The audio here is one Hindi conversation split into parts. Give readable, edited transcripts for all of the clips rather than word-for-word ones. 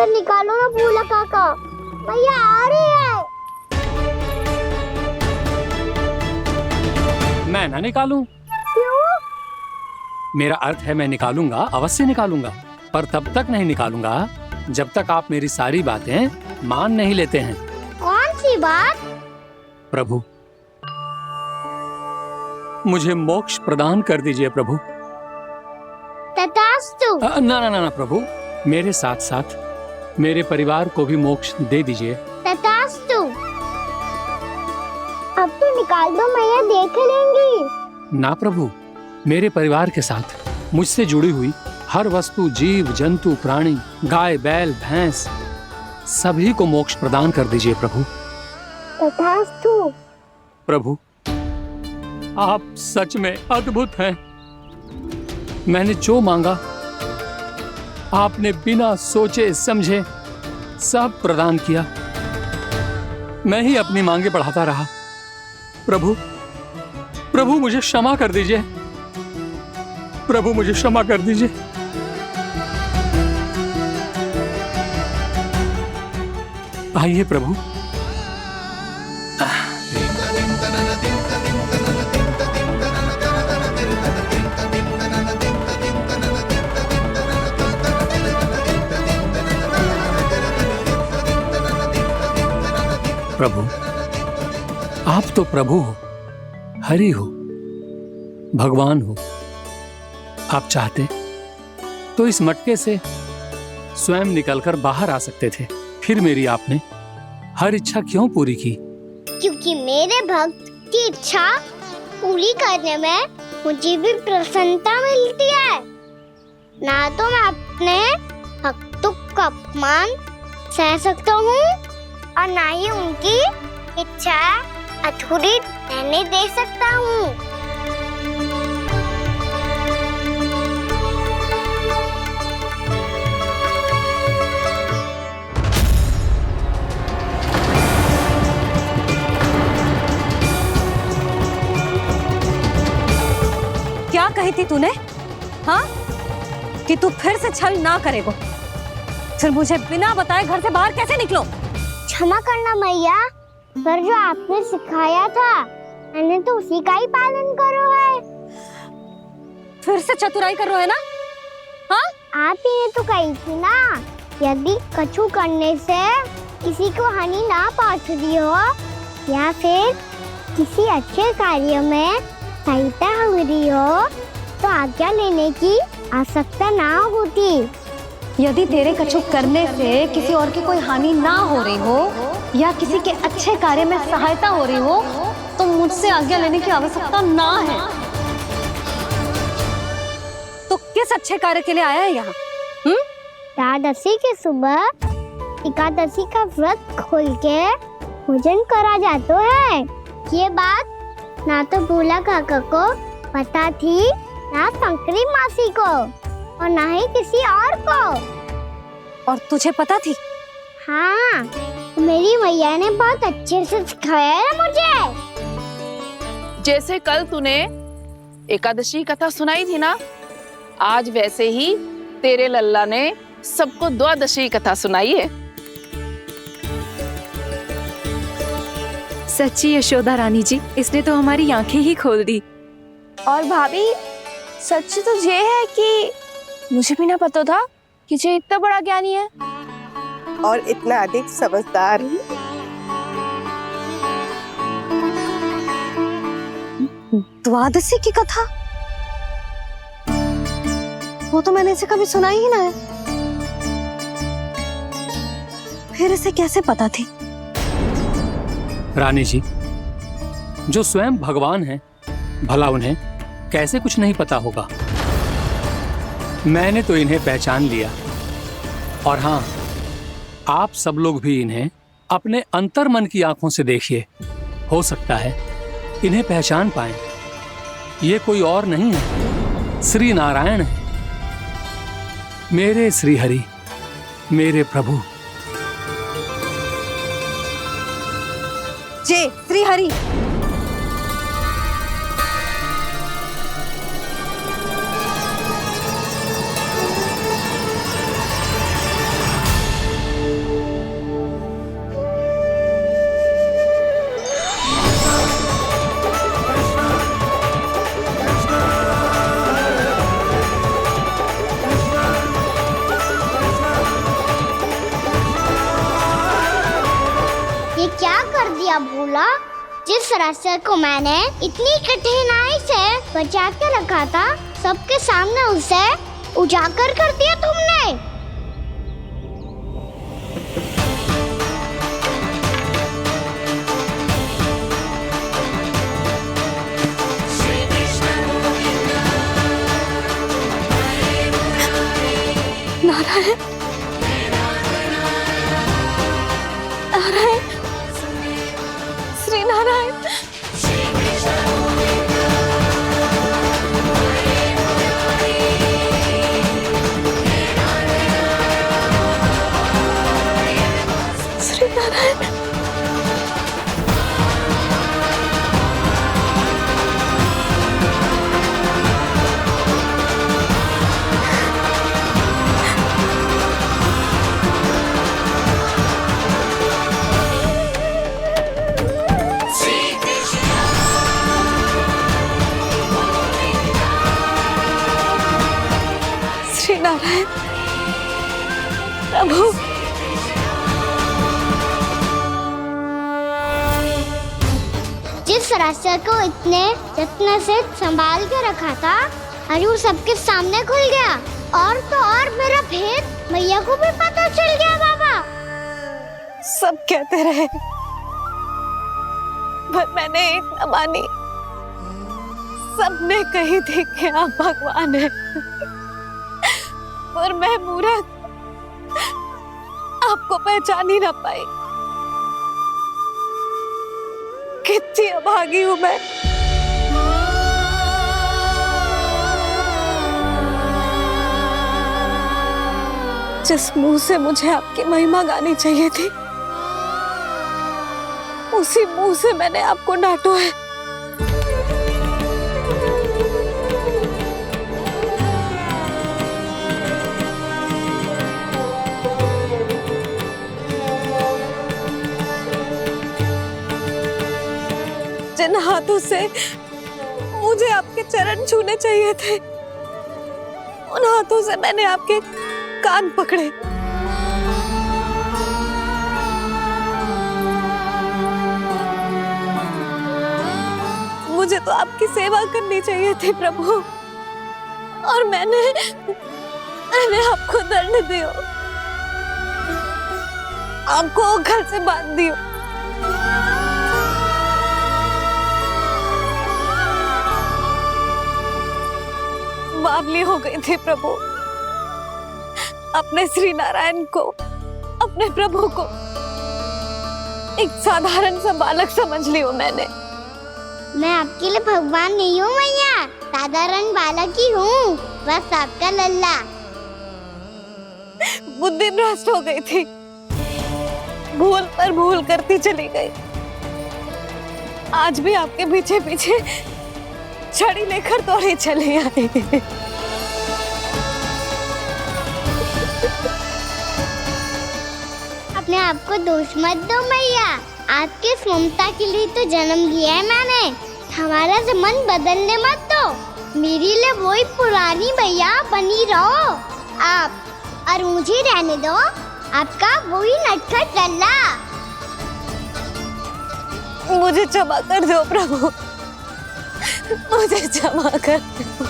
उधर निकालो ना भोला काका, मैया आ रही है। मैं ना निकालूं? क्यों? मेरा अर्थ है मैं निकालूंगा, अवश्य निकालूंगा, पर तब तक नहीं निकालूंगा जब तक आप मेरी सारी बातें मान नहीं लेते हैं। कौन सी बात? प्रभु, मुझे मोक्ष प्रदान कर दीजिए प्रभु। तथास्तु। ना ना ना प्रभु, मेरे साथ साथ मेरे परिवार को भी मोक्ष दे दीजिए। तथास्तु। अब तो निकाल दो, मैया देख लेंगी। ना प्रभु, मेरे परिवार के साथ मुझसे जुड़ी हुई हर वस्तु, जीव जंतु, प्राणी, गाय बैल भैंस, सभी को मोक्ष प्रदान कर दीजिए प्रभु। तथास्तु। प्रभु, आप सच में अद्भुत हैं। मैंने जो मांगा आपने बिना सोचे समझे सब प्रदान किया। मैं ही अपनी मांगे बढ़ाता रहा। प्रभु, प्रभु मुझे क्षमा कर दीजिए। प्रभु मुझे क्षमा कर दीजिए। आइए प्रभु। प्रभु, आप तो प्रभु हो, हरि हो, भगवान हो। आप चाहते तो इस मटके से स्वयं निकलकर बाहर आ सकते थे, फिर मेरी आपने हर इच्छा क्यों पूरी की? क्योंकि मेरे भक्त की इच्छा पूरी करने में मुझे भी प्रसन्नता मिलती है। ना तो मैं अपने भक्तों का अपमान सह सकता हूँ और ना ही उनकी इच्छा अधूरी रहने दे सकता हूँ। क्या कही थी तूने? हाँ, कि तू फिर से छल ना करेगा। फिर मुझे बिना बताए घर से बाहर कैसे निकलो? क्षमा करना मैया, पर जो आपने सिखाया था मैंने तो उसी का ही पालन करो है। फिर से चतुराई कर रहे हो है ना? हाँ, आप ही ने तो कही थी ना, यदि कछु करने से किसी को हानि ना पहुंचती हो या फिर किसी अच्छे कार्य में सहायता हो रही हो तो आज्ञा लेने की आवश्यकता ना होती। यदि तेरे कछु करने से किसी और की कोई हानि ना हो रही हो या किसी के अच्छे कार्य में सहायता हो रही हो तो मुझसे आज्ञा लेने की आवश्यकता ना है। तो किस अच्छे कार्य के लिए आया है यहाँ? द्वादशी के सुबह एकादशी का व्रत खोल के भोजन करा जाता है। ये बात ना तो भोला काका को पता थी, ना शंकरी मासी को और ना ही किसी और को। और तुझे पता थी? हाँ, मेरी मैया ने बहुत अच्छे से सिखाया है मुझे। जैसे कल तूने एकादशी कथा सुनाई थी ना, आज वैसे ही तेरे लल्ला ने सबको द्वादशी कथा सुनाई है। सच्ची यशोदा रानी जी, इसने तो हमारी आंखें ही खोल दी। और भाभी, सच तो ये है कि मुझे भी ना पता था कि ये इतना बड़ा ज्ञानी है और इतना अधिक समझदार। द्वादशी की कथा? वो तो मैंने इसे कभी सुना ही ना है। फिर इसे कैसे पता थी? रानी जी, जो स्वयं भगवान हैं, भला उन्हें कैसे कुछ नहीं पता होगा? मैंने तो इन्हें पहचान लिया। और हाँ, आप सब लोग भी इन्हें अपने अंतर्मन की आंखों से देखिए, हो सकता है इन्हें पहचान पाएं। ये कोई और नहीं है, श्री नारायण है, मेरे श्री हरि, मेरे प्रभु। जय श्री हरि। बोला, जिस रास्ते को मैंने इतनी कठिनाई से बचा के रखा था, सबके सामने उसे उजागर कर दिया तुमने। नारायण, नारायण, श्री नारायण। श्री नारायण। श्री नारायण प्रभु। जिस रास्ते को इतने जत्न से संभाल के रखा था, आज वो सबके सामने खुल गया। और तो और मेरा भेद मैया को भी पता चल गया बाबा। सब कहते रहे पर मैंने एक न मानी। सबने कही थी कि आप भगवान हैं, पर मैं मूर्ख आपको पहचान ही ना पाई। कितनी अभागी हूं मैं। जिस मुंह से मुझे आपकी महिमा गानी चाहिए थी, उसी मुंह से मैंने आपको डांटा है। जिन हाथों से मुझे आपके चरण छूने चाहिए थे, उन हाथों से मैंने आपके कान पकड़े। मुझे तो आपकी सेवा करनी चाहिए थी प्रभु, और मैंने आपको दंड दियो, आपको घर से बांध दियो। बावली हो गई थी प्रभु। अपने श्री नारायण को, अपने प्रभु को एक साधारण सा बालक समझ लियो मैंने। मैं आपके लिए भगवान नहीं हूँ मैया, साधारण बालक ही हूँ, बस आपका लल्ला। बुद्धि भ्रष्ट हो गई थी, भूल पर भूल करती चली गई। आज भी आपके पीछे पीछे छड़ी लेकर दौड़े चले आए। अपने आप को दोष मत दो मैया, आपकी ममता के लिए तो जन्म लिया है मैंने। हमारा मन बदलने मत दो, मेरे लिए वही पुरानी मैया बनी रहो आप, और मुझे रहने दो आपका वही नटखट लल्ला। मुझे क्षमा कर दो प्रभु, मुझे क्षमा कर दो।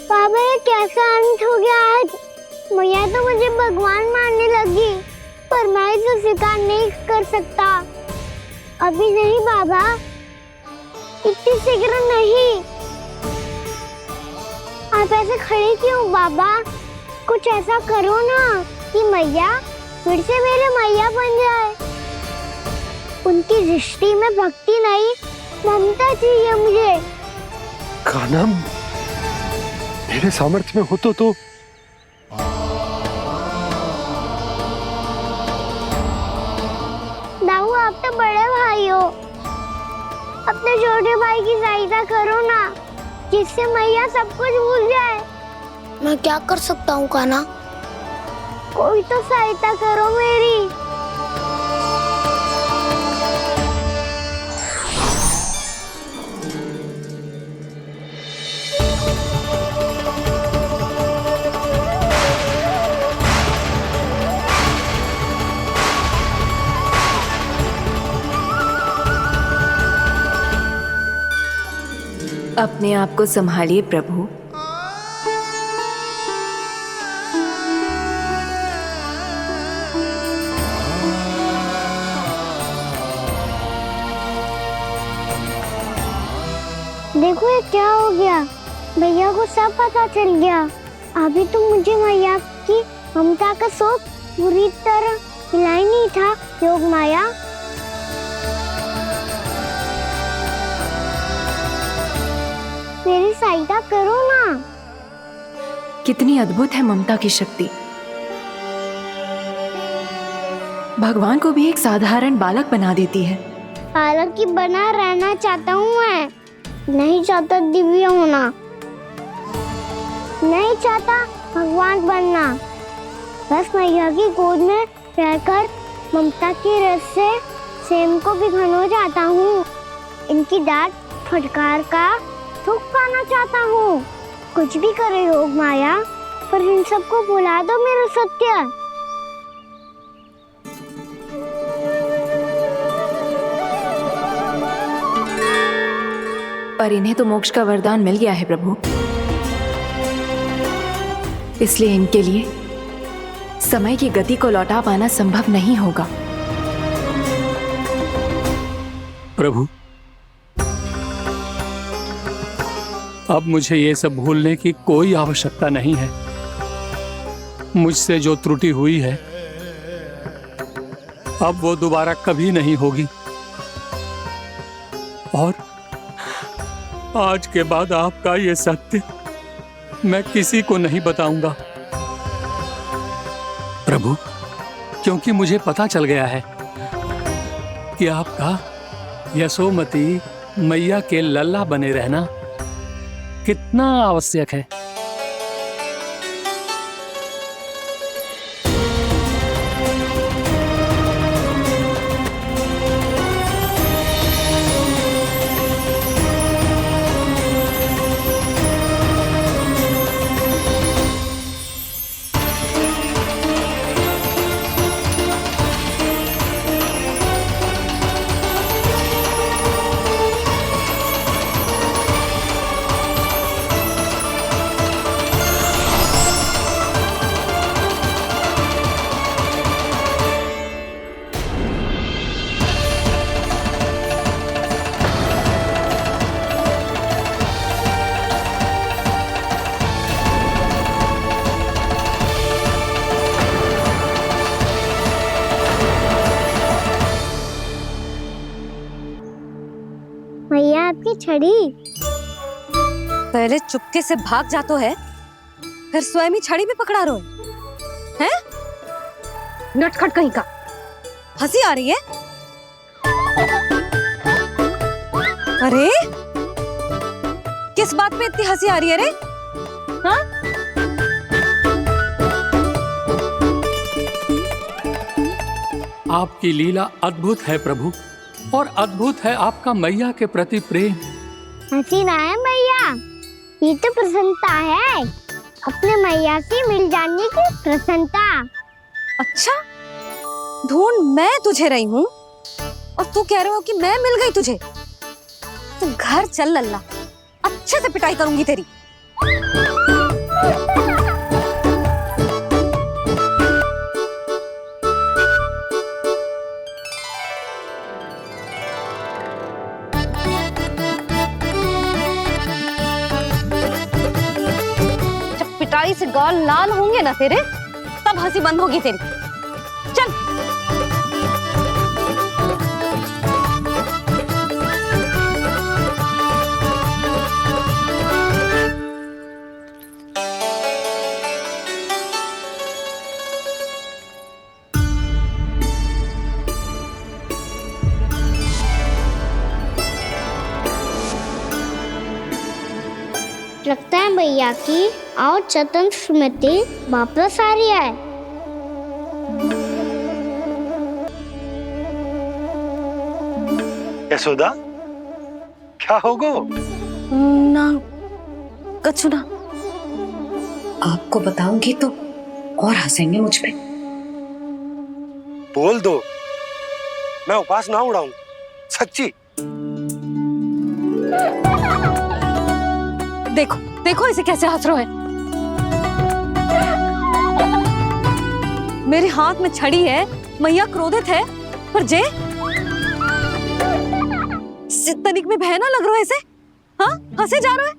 बाबा ये कैसा अंत हो गया आज? मैया तो मुझे भगवान मानने लगी, पर मैं इसे स्वीकार नहीं कर सकता। अभी नहीं बाबा, इतनी शीघ्र नहीं। आप ऐसे खड़े क्यों बाबा? कुछ ऐसा करो ना कि मैया फिर से मेरे मैया बन जाए। उनकी दृष्टि में भक्ति नहीं, ममता चाहिए मुझे। कान्हा, मेरे सामर्थ्य में हो तो दाऊ, आप तो बड़े भाई हो, अपने छोटे भाई की सहायता करो ना, जिससे मैया सब कुछ भूल जाए। मैं क्या कर सकता हूँ कान्हा? कोई तो सहायता करो मेरी। अपने आप को संभालिए प्रभु। देखो ये क्या हो गया, भैया को सब पता चल गया। अभी तो मुझे मैया की ममता का शौक पूरी तरह मिला ही नहीं था। योग माया, मेरी सहायता करो ना। कितनी अद्भुत है ममता की शक्ति। भगवान को भी एक साधारण बालक बना देती है। बालक की बना रहना चाहता हूँ मैं, नहीं चाहता दिव्य होना, नहीं चाहता भगवान बनना। बस मैया की गोद में रहकर ममता की रस से सेम को भी घनो जाता हूँ। इनकी डांट फटकार का सुख पाना चाहता हूँ। कुछ भी करे योग माया, पर इन सबको भुला दो मेरा सत्य। पर इन्हें तो मोक्ष का वरदान मिल गया है प्रभु, इसलिए इनके लिए समय की गति को लौटा पाना संभव नहीं होगा। प्रभु, अब मुझे ये सब भूलने की कोई आवश्यकता नहीं है। मुझसे जो त्रुटि हुई है अब वो दोबारा कभी नहीं होगी, और आज के बाद आपका ये सत्य मैं किसी को नहीं बताऊंगा प्रभु, क्योंकि मुझे पता चल गया है कि आपका यशोमती मैया के लल्ला बने रहना कितना आवश्यक है। मैया आपकी छड़ी। पहले चुपके से भाग जातो है, फिर स्वयं ही छड़ी भी पकड़ा रो है? नटखट कहीं का। हंसी आ रही है? अरे किस बात पे इतनी हंसी आ रही है रे? हाँ? आपकी लीला अद्भुत है प्रभु, और अद्भुत है आपका मैया के प्रति प्रेम। हंसी ना है मैया, ये तो प्रसन्नता है, अपने मैया से मिल जाने की प्रसन्नता। अच्छा, ढूंढ मैं तुझे रही हूँ और तू कह रहे हो कि मैं मिल गई तुझे। तू घर चल लल्ला, अच्छे से पिटाई करूंगी तेरी। पिटाई से गाल लाल होंगे ना तेरे, तब हंसी बंद होगी तेरी। चल। लगता है भैया की और चतन स्मृति वापस आ रही है। यशोदा, क्या होगो? ना कछु ना। आपको बताऊंगी तो और हंसेंगे मुझ पे। बोल दो, मैं उपवास ना उड़ाऊं, सच्ची। देखो देखो इसे कैसे हंस रहा है। मेरे हाथ में छड़ी है, मैया क्रोधित है, पर जे तनिक में भय ना लग रहा है इसे? हाँ, हंसे जा रहा है।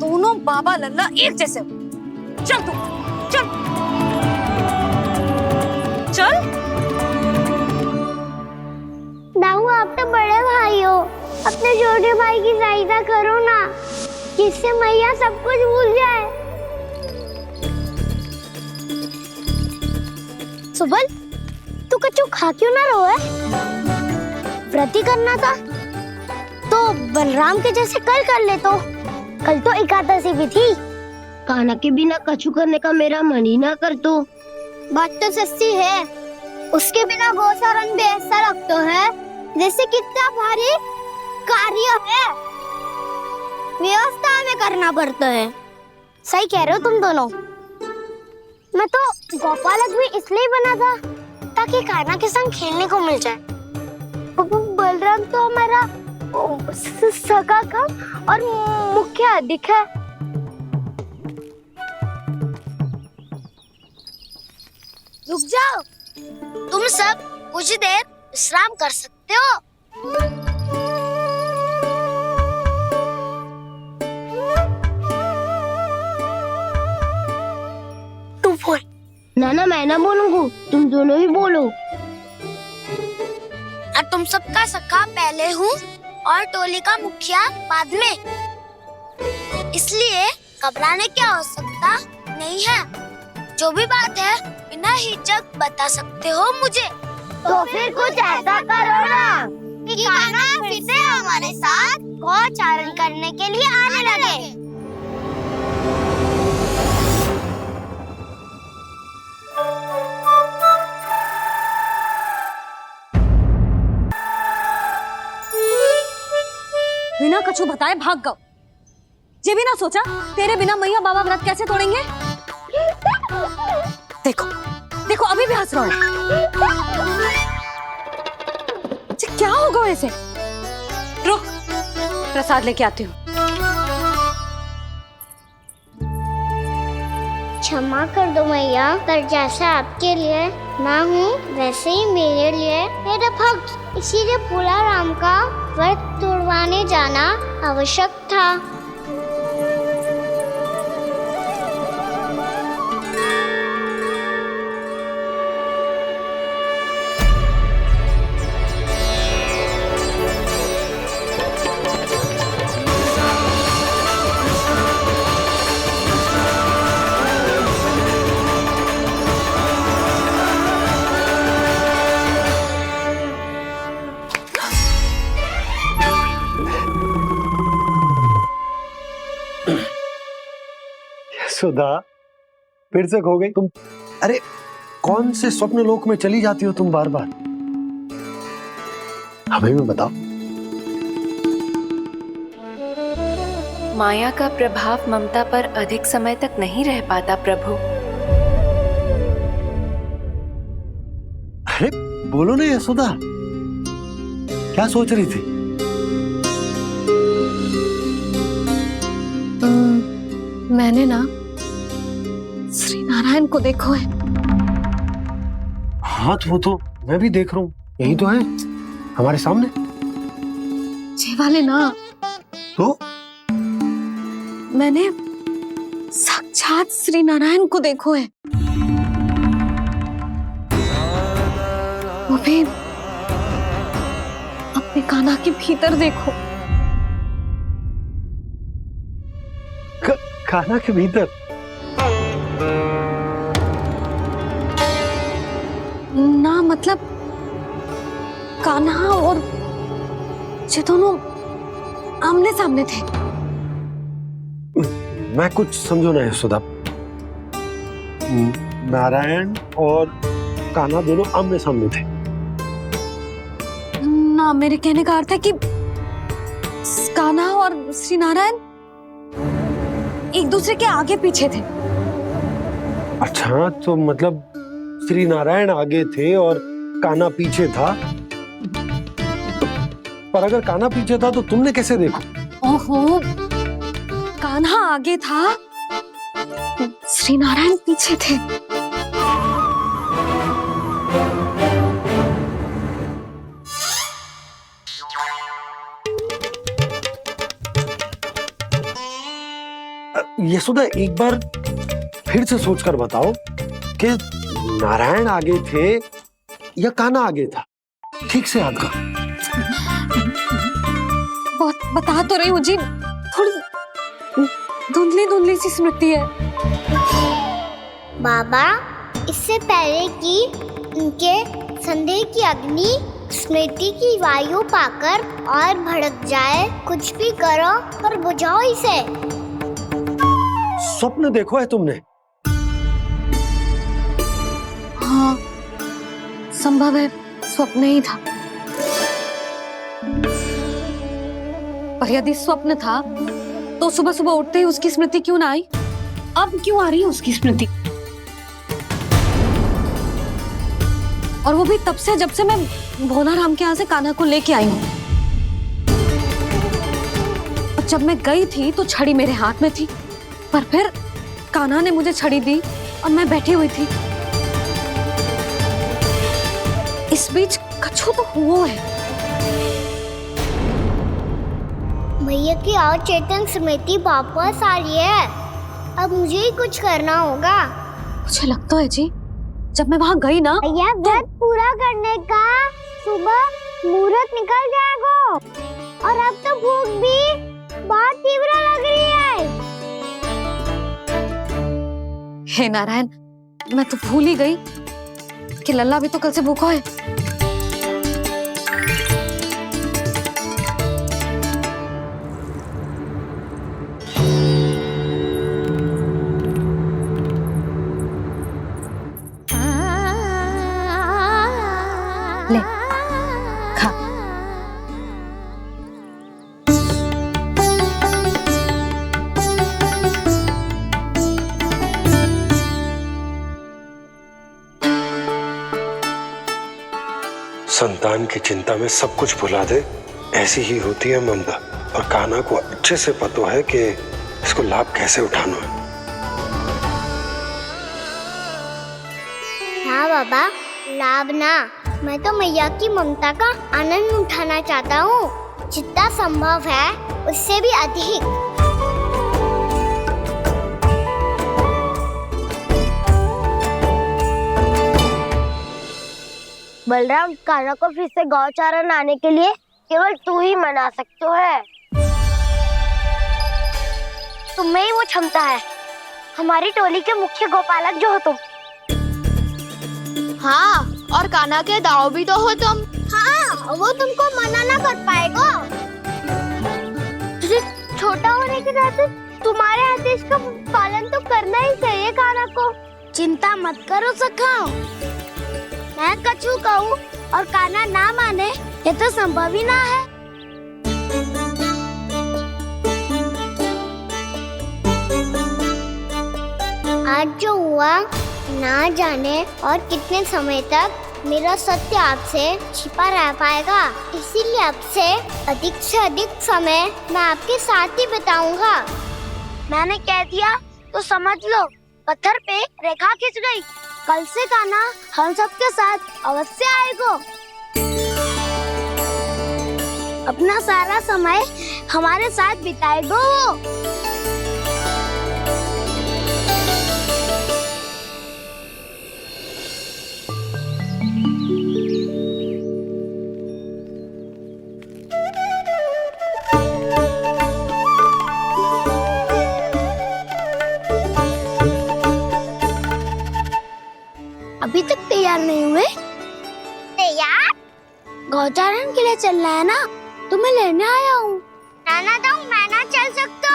दोनों बाबा लल्ला एक जैसे हो। चल तू, चल चल। दाऊ, आप तो बड़े भाई हो, अपने छोटे भाई की सहायता करो ना, जिससे मैया सब कुछ भूल जाए। सुबल, तू कच्चू खा क्यों ना रहो है? व्रती करना था तो बलराम के जैसे कल कर ले तो। कल तो एकादशी भी थी। कान्हा के बिना कछु करने का मेरा मन ही ना कर तो। बात तो सच्ची है, उसके बिना गोसारन भी ऐसा लगता है जैसे कितना भारी कार्य है, व्यवस्था में करना पड़ता है। सही कह रहे हो तुम दोनों। मैं तो गोपालक भी इसलिए बना था ताकि कान्हा के संग खेलने को मिल जाए। बलराम तो हमारा सगा कम और मुख्य अधिक है। रुक जाओ, तुम सब कुछ देर विश्राम कर सकते हो। तू बोल। ना मैं ना बोलूंगा, तुम दोनों ही बोलो। और तुम सबका सखा पहले हूँ और टोली का मुखिया बाद में, इसलिए घबराने की आवश्यकता नहीं है। जो भी बात है बिना हिचक बता सकते हो मुझे। तो फिर कुछ ऐसा करो ना कि कान्हा फिर से हमारे साथ गौचारण करने के लिए आने लगे। बिना कछु बताए भाग गओ। ये भी ना सोचा तेरे बिना मैया बाबा व्रत कैसे तोड़ेंगे? देखो देखो अभी भी हंस रहा है। क्या होगा ऐसे? रुक, प्रसाद लेके आती हूँ। क्षमा कर दो मैया, पर जैसा आपके लिए मैं हूँ वैसे ही मेरे लिए मेरा भक्त, इसीलिए भोला राम का व्रत तोड़वाने जाना आवश्यक था। सुधा, फिर से खो गई तुम। अरे कौन से स्वप्न लोक में चली जाती हो तुम बार बार? हमें भी बताओ। माया का प्रभाव ममता पर अधिक समय तक नहीं रह पाता प्रभु। अरे बोलो ना यशोदा, क्या सोच रही थी? मैंने ना श्री नारायण को देखो है। हाँ तो वो तो मैं भी देख रहा हूँ, यही तो है हमारे सामने। ये वाले ना, तो मैंने साक्षात श्री नारायण को देखो है, वो भी अपने कान्हा के भीतर देखो। कान्हा के भीतर? ना मतलब कान्हा और ये दोनों आमने सामने थे। मैं कुछ समझो ना यशोदा। नारायण और कान्हा दोनों आमने सामने थे? ना, मेरे कहने का अर्थ है कि कान्हा और श्री नारायण एक दूसरे के आगे पीछे थे। अच्छा, तो मतलब श्री नारायण आगे थे और कान्हा पीछे था, पर अगर कान्हा पीछे था तो तुमने कैसे देखा? ओहो, कान्हा आगे था, श्री नारायण पीछे थे। यशोदा, एक बार फिर से सोचकर बताओ कि नारायण आगे थे या कान्हा आगे था? ठीक से याद करो। बहुत बता तो रही हूँ जी, थोड़ी धुंधली धुंधली सी स्मृति है। बाबा, इससे पहले कि उनके संदेह की अग्नि स्मृति की वायु पाकर और भड़क जाए, कुछ भी करो और बुझाओ इसे। स्वप्न देखो है तुमने? हाँ, संभव है स्वप्न ही था। पर यदि स्वप्न था तो सुबह सुबह उठते ही उसकी स्मृति क्यों ना आई? अब क्यों आ रही है उसकी स्मृति? और वो भी तब से जब से मैं भोनाराम के यहाँ से कान्हा को लेके आई हूँ। और जब मैं गई थी तो छड़ी मेरे हाथ में थी, पर फिर कान्हा ने मुझे छड़ी दी और मैं बैठी हुई थी। इस बीच कछु तो हुआ है। भैया की अचेतन स्मृति वापस आ रही है। अब मुझे ही कुछ करना होगा। मुझे लगता है जी, जब मैं वहाँ गई ना, भैया व्रत पूरा करने का सुबह मुहूर्त निकल जाएगा और अब तो भूख भी बहुत तीव्र लग रही है। हे नारायण, मैं तो भूल ही गई कि लल्ला भी तो कल से भूखा है। ले, खा। संतान की चिंता में सब कुछ भुला दे, ऐसी ही होती है ममता। और कान्हा को अच्छे से पता है कि इसको लाभ कैसे उठाना है। हाँ बाबा, लाभ ना, मैं तो मैया की ममता का आनंद उठाना चाहता हूँ, जितना संभव है उससे भी अधिक। बलराम, कान्हा को फिर से गौचारण आने के लिए केवल तू ही मना सकते है। तुम्हें ही वो क्षमता है, हमारी टोली के मुख्य गोपालक जो हो तुम। हाँ, और कान्हा के दाव भी तो हो तुम। हाँ, वो तुमको मना ना कर पाएगा। तुझे छोटा होने के नाते तुम्हारे आदेश का पालन तो करना ही चाहिए कान्हा को। चिंता मत करो सखा, मैं कछु कहूँ और कान्हा ना माने, ये तो संभव ही ना है। आज जो हुआ ना जाने और कितने समय तक मेरा सत्य आपसे छिपा रह पाएगा, इसीलिए अब से अधिक समय मैं आपके साथ ही बिताऊंगा। मैंने कह दिया तो समझ लो, पत्थर पे रेखा खींच गई। कल से कान्हा हम सबके साथ अवश्य आएगा। अपना सारा समय हमारे साथ बिताएगा वो। अभी तक तैयार नहीं हुए? तैयार? गौचारण के लिए चलना है ना, तुम्हें लेने आया हूँ। नाना तो मैं ना चल सकता,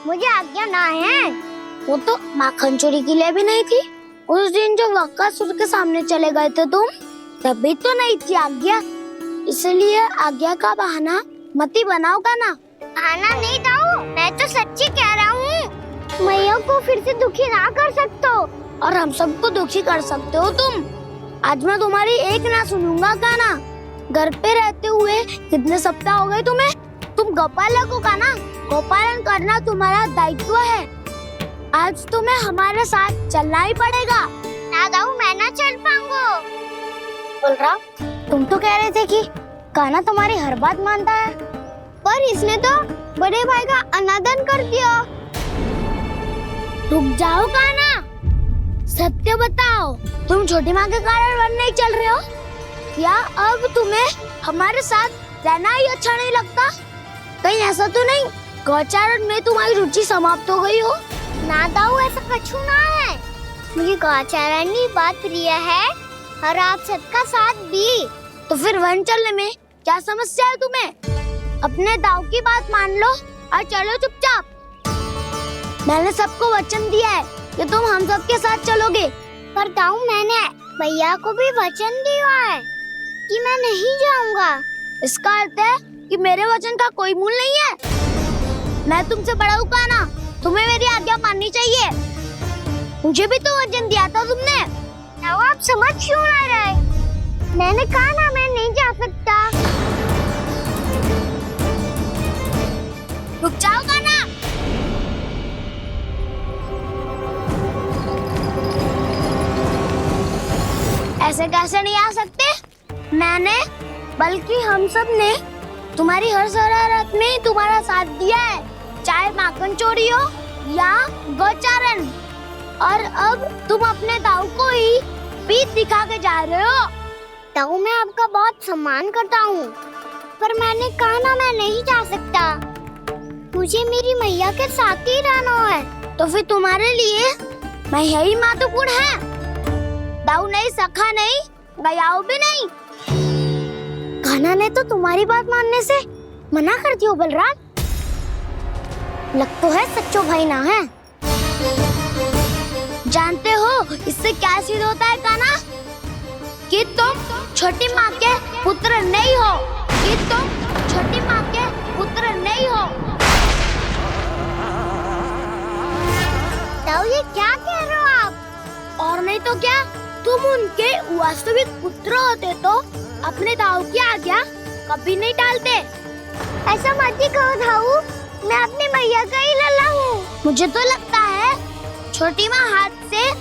मुझे आज्ञा ना है। वो तो माखन चोरी के लिए भी नहीं थी। उस दिन जो वक्कासुर के सामने चले गए थे तुम, तभी तो नहीं थी आज्ञा। इसलिए आज्ञा का बहाना मत ही बनाओ ना। बहाना नहीं दाऊ, मैं तो सच्ची कह रहा हूँ। मैया को फिर से दुखी ना कर सकते हो और हम सबको दुखी कर सकते हो तुम। आज मैं तुम्हारी एक ना सुनूंगा कान्हा। घर पे रहते हुए कितने सप्ताह हो गए तुम्हें? तुम गोपालक हो ना? गोपालन करना तुम्हारा दायित्व है। आज तुम्हें हमारे साथ चलना ही पड़ेगा। ना दाऊ, मैं ना चल पाऊंगा। बोल रहा, तुम तो कह रहे थे कि कान्हा तुम्हारी हर बात मानता है, पर इसने तो बड़े भाई का अनादर कर दिया। रुक जाओ कान्हा, सत्य बताओ, तुम छोटी माँ के कारण वन नहीं चल रहे हो? क्या अब तुम्हें हमारे साथ रहना ही अच्छा नहीं लगता? कहीं ऐसा तो नहीं गौचारण में तुम्हारी रुचि समाप्त हो गई हो? ना दाऊ, ऐसा कछु ना है। मुझे गौचारण की बात प्रिय है और आप सबका साथ भी। तो फिर वन चलने में क्या समस्या है तुम्हें? अपने दाऊ की बात मान लो और चलो चुपचाप। मैंने सबको वचन दिया है कि तुम हम सबके साथ चलोगे। पर दाऊ, मैंने भैया को भी वचन दिया है कि मैं नहीं जाऊंगा। इसका अर्थ है कि मेरे वचन का कोई मूल्य नहीं है। मैं तुमसे बड़ा हूँ कान्हा, तुम्हें मेरी आज्ञा माननी चाहिए। मुझे भी तो वचन दिया था तुमने। दाऊ, आप समझ क्यों आ रहे? मैंने कहा ना, मैं नहीं जा सकता। रुक जाओ कान्हा। ऐसे कैसे नहीं आ सकते? मैंने, बल्कि हम सब ने तुम्हारी हर शरारत में तुम्हारा साथ दिया है, चाहे माखन चोरी हो या गोचारण। और अब तुम अपने दाऊ को ही पीठ दिखा के जा रहे हो। दाऊ, मैं आपका बहुत सम्मान करता हूँ, पर मैंने कहा ना, मैं नहीं जा सकता। मुझे मेरी मैया के साथ ही रहना है। तो फिर तुम्हारे लिए मैं यही महत्वपूर्ण है। दाऊ नहीं, सखा नहीं, गयाऊ भी नहीं। कान्हा ने तो तुम्हारी बात मानने से मना कर दिया बलराम। लग तो है सच्चो भाई ना है। जानते हो इससे क्या सिद्ध होता है कान्हा? कि तुम छोटी माँ के पुत्र नहीं हो, कि तुम छोटी माँ के पुत्र नहीं हो। दाऊ, ये क्या कह रहे हो आप? और नहीं तो क्या, तुम उनके वास्तविक पुत्र होते तो अपने दाऊ की आज्ञा कभी नहीं टालते। ऐसा मत ही कहो दाऊ, मैं अपनी मैया का ही लल्ला हूँ। मुझे तो लगता है छोटी माँ हाथ से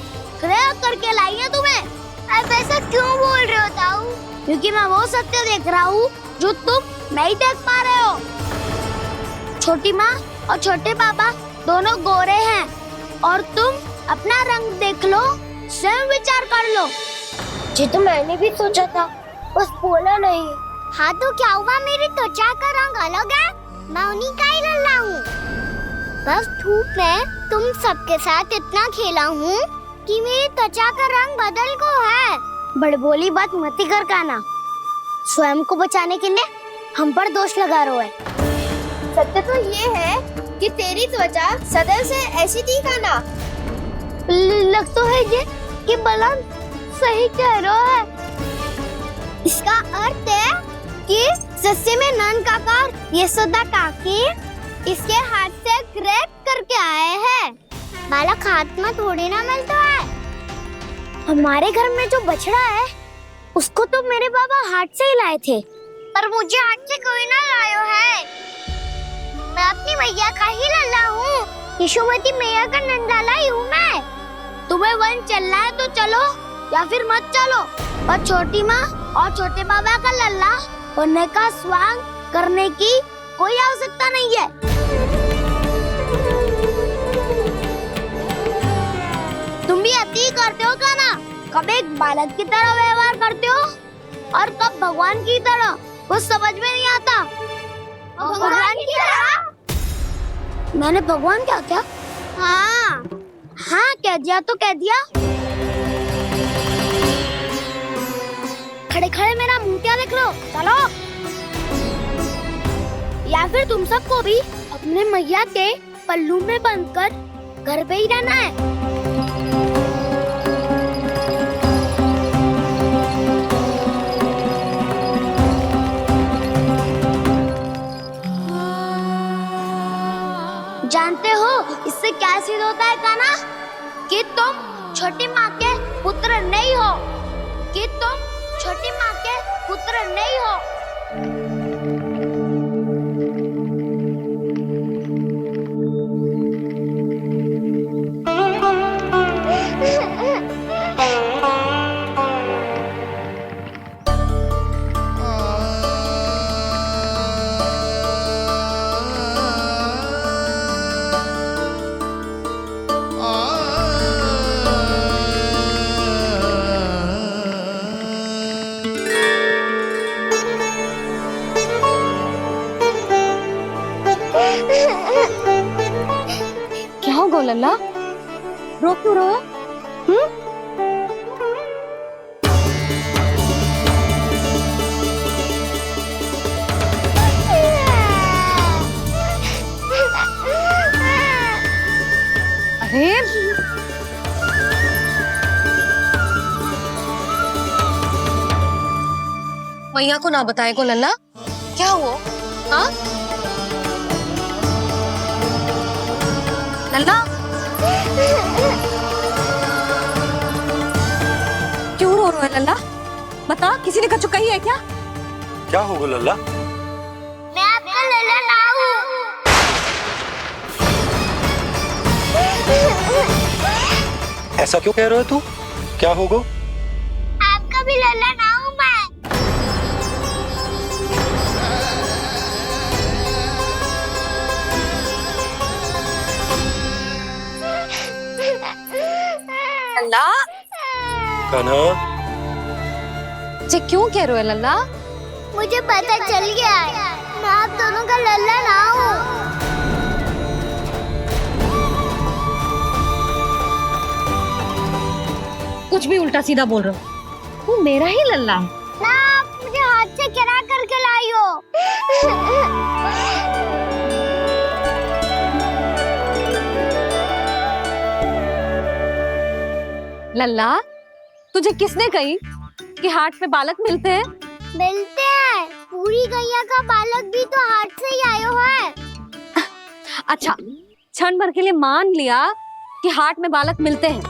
ग्रह करके लाई है तुम्हें। अब ऐसा क्यों बोल रहे हो दाऊ? क्योंकि मैं वो सत्य देख रहा हूँ जो तुम नहीं देख पा रहे हो। छोटी माँ और छोटे बाबा दोनों गोरे हैं और तुम अपना रंग देख लो, स्वयं विचार कर लो। जी तो मैंने भी सोचा था, बस बोला नहीं। हाँ तो क्या हुआ, मेरी त्वचा का रंग अलग है, मैं उन्हीं का ही लल्ला हूँ। बस धूप में तुम सबके साथ इतना खेला हूँ कि मेरी त्वचा का रंग बदल को है। बड़बोली बात मत कर कान्हा, स्वयं को बचाने के लिए हम पर दोष लगा रहे है। सत्य तो ये है कि तेरी त्वचा सदैव से ऐसी थी कान्हा। लग तो है ये कि बलराम सही कह रहा है। इसका अर्थ है कि सस्य में नन काका यशोदा काकी इसके हाथ से ग्रेप करके आए हैं। बालक हाथ में थोड़ी ना मिलता है। हमारे घर में जो बछड़ा है उसको तो मेरे बाबा हाथ से ही लाए थे, पर मुझे हाथ से कोई ना लायो है। मैं अपनी मैया का ही लल्ला हूँ, यशोमती मैया का नंदाला ही हूँ मैं। तुम्हें वन चलना है तो चलो या फिर मत चलो, और छोटी माँ और छोटे बाबा का लल्ला होने का स्वांग करने की कोई आवश्यकता नहीं है। तुम भी अति करते हो कान्हा, कब एक बालक की तरह व्यवहार करते हो और कब भगवान की तरह, कुछ समझ में नहीं आता। भगवान की तरह? मैंने भगवान क्या क्या? हाँ हाँ कह दिया तो कह दिया। खड़े खड़े मेरा मुंह क्या देख लो, चलो। या फिर तुम सबको भी अपने मैया के पल्लू में बंधकर घर पे ही रहना है। जानते हो इससे क्या सिद्ध होता है कान्हा? कि तुम छोटी माँ के पुत्र नहीं हो, कि तुम छोटी माँ के पुत्र पुत्र नहीं हो। क्या हो गो लल्ला, रो क्यों रहो? अरे मैया को ना बताए को लल्ला, क्या हुआ? हाँ लल्ला, क्यों रो रहे हो लल्ला? बता, किसी ने कछु कही है क्या? क्या होगा लल्ला? मैं आपका लल्ला ना हूँ। ऐसा क्यों कह रहे हो तू? क्या होगा? आपका भी लल्ला ना हूँ मैं। लल्ला, कान्हा, जे क्यों कह रहे हो लल्ला? मुझे पता चल गया है, मैं आप दोनों का लल्ला ना हूँ। कुछ भी उल्टा सीधा बोल रहे हो, तू मेरा ही लल्ला है। ना, आप मुझे हाथ से गिरा करके लाई हो। लल्ला, तुझे किसने कही कि हाट में बालक मिलते हैं? मिलते हैं, पूरी गैया का बालक भी तो हाट से ही आयो है। अच्छा, क्षण भर के लिए मान लिया कि हाट में बालक मिलते हैं,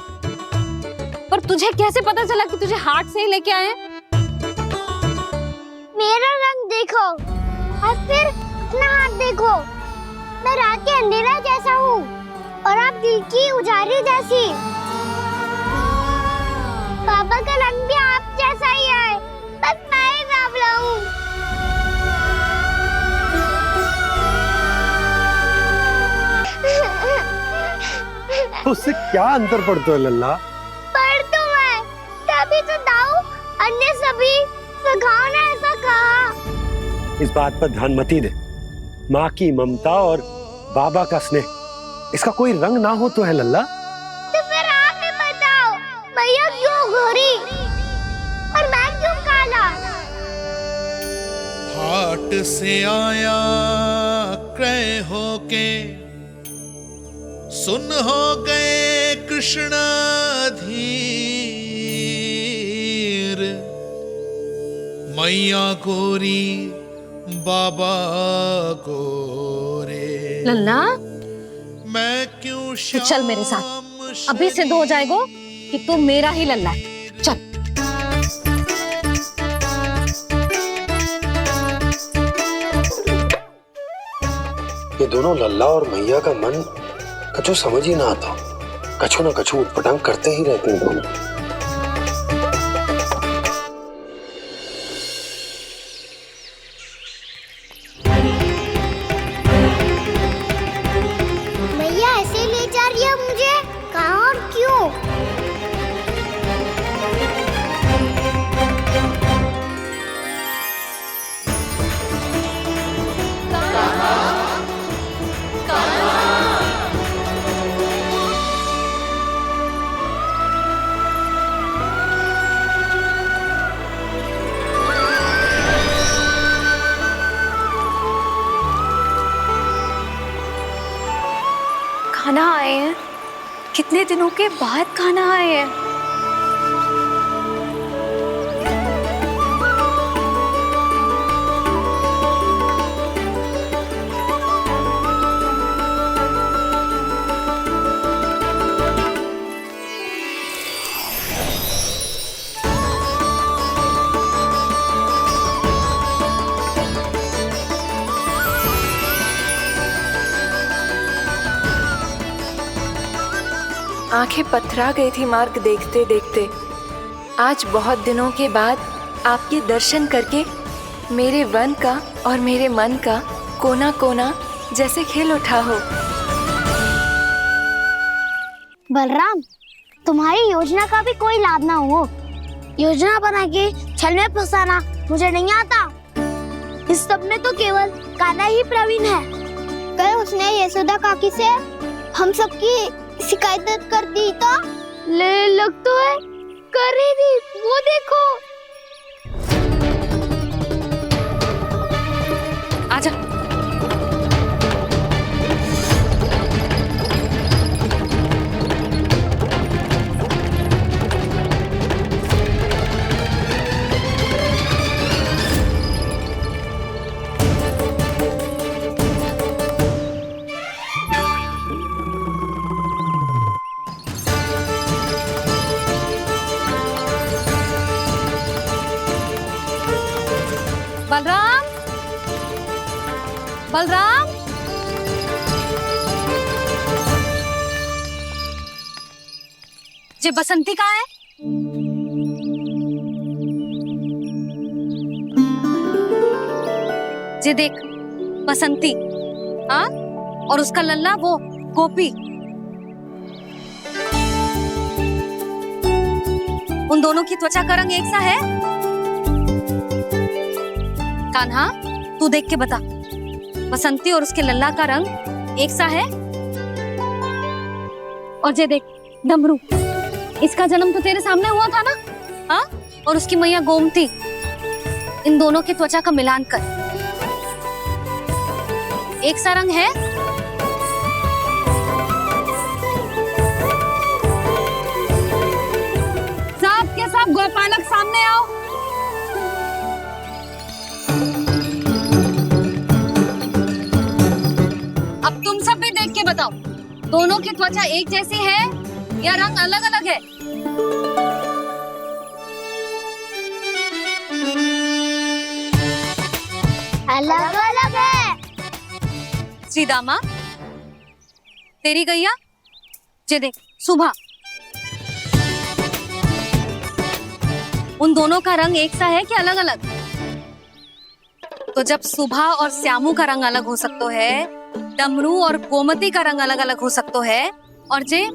पर तुझे कैसे पता चला कि तुझे हाट से ही लेके आए? मेरा रंग देखो और फिर अपना हाथ देखो। मैं रात के अंधेरा जैसा हूँ और आप दिल की उजारी जैसी। पापा का रंग भी आप जैसा ही है, बस मैं ही बावला हूँ। उससे क्या अंतर पड़ता है लल्ला? पर तो मैं तभी तो दाऊ अन्य सभी सखाओ ने ऐसा कहा। इस बात पर ध्यान मत ही दे। माँ की ममता और बाबा का स्नेह, इसका कोई रंग ना हो तो है लल्ला। तो फिर आप ही बताओ, मैया क्यों गोरी और मैं क्यों काला? हाट से आया क्रय होके, सुन हो गए कृष्ण धीर। मैया गोरी बाबा गोरे, लल्ला, मैं क्यों तू चल मेरे साथ, अभी सिद्ध हो जाएगा कि तू मेरा ही लल्ला है। चल। ये दोनों लल्ला और मैया का मन कछु समझ ही ना आता, कछु ना कछु उटपटांग करते ही रहते हैं दोनों। मैया ऐसे ले जा रही है मुझे, कहाँ और क्यों? खाना आए हैं, कितने दिनों के बाद खाना आए हैं। आंखें पथरा गई थी मार्ग देखते देखते। आज बहुत दिनों के बाद आपके दर्शन करके मेरे वन का और मेरे मन का कोना कोना जैसे खिल उठा हो। बलराम, तुम्हारी योजना का भी कोई लाभ ना हो। योजना बना के छल में फंसाना मुझे नहीं आता। इस सब में तो केवल कान्हा ही प्रवीण है। कल उसने यशोदा काकी से हम सबकी शिकायत कर दी तो लग तो है कर रही थी, वो देखो। आजा। बलराम, बलराम, जे बसंती कहाँ है? जे देख, बसंती, हाँ, और उसका लल्ला वो गोपी। उन दोनों की त्वचा का रंग एक सा है? कान्हा, तू देख के बता, बसंती और उसके लल्ला का रंग एक सा है? और जे देख, डमरू, इसका जन्म तो तेरे सामने हुआ था ना? हाँ? और उसकी मैया गोमती, इन दोनों की त्वचा का मिलान कर, एक सा रंग है? सब के सब गोपालक सामने आओ। अब तुम सब भी देख के बताओ, दोनों की त्वचा एक जैसी है या रंग अलग अलग है? अलग अलग है। श्रीदामा, तेरी गैया, जे देख, सुबह, उन दोनों का रंग एक सा है कि अलग अलग? तो जब सुबह और श्यामू का रंग अलग हो सकता है, डमरू और गोमती का रंग अलग अलग हो सकता है, और जे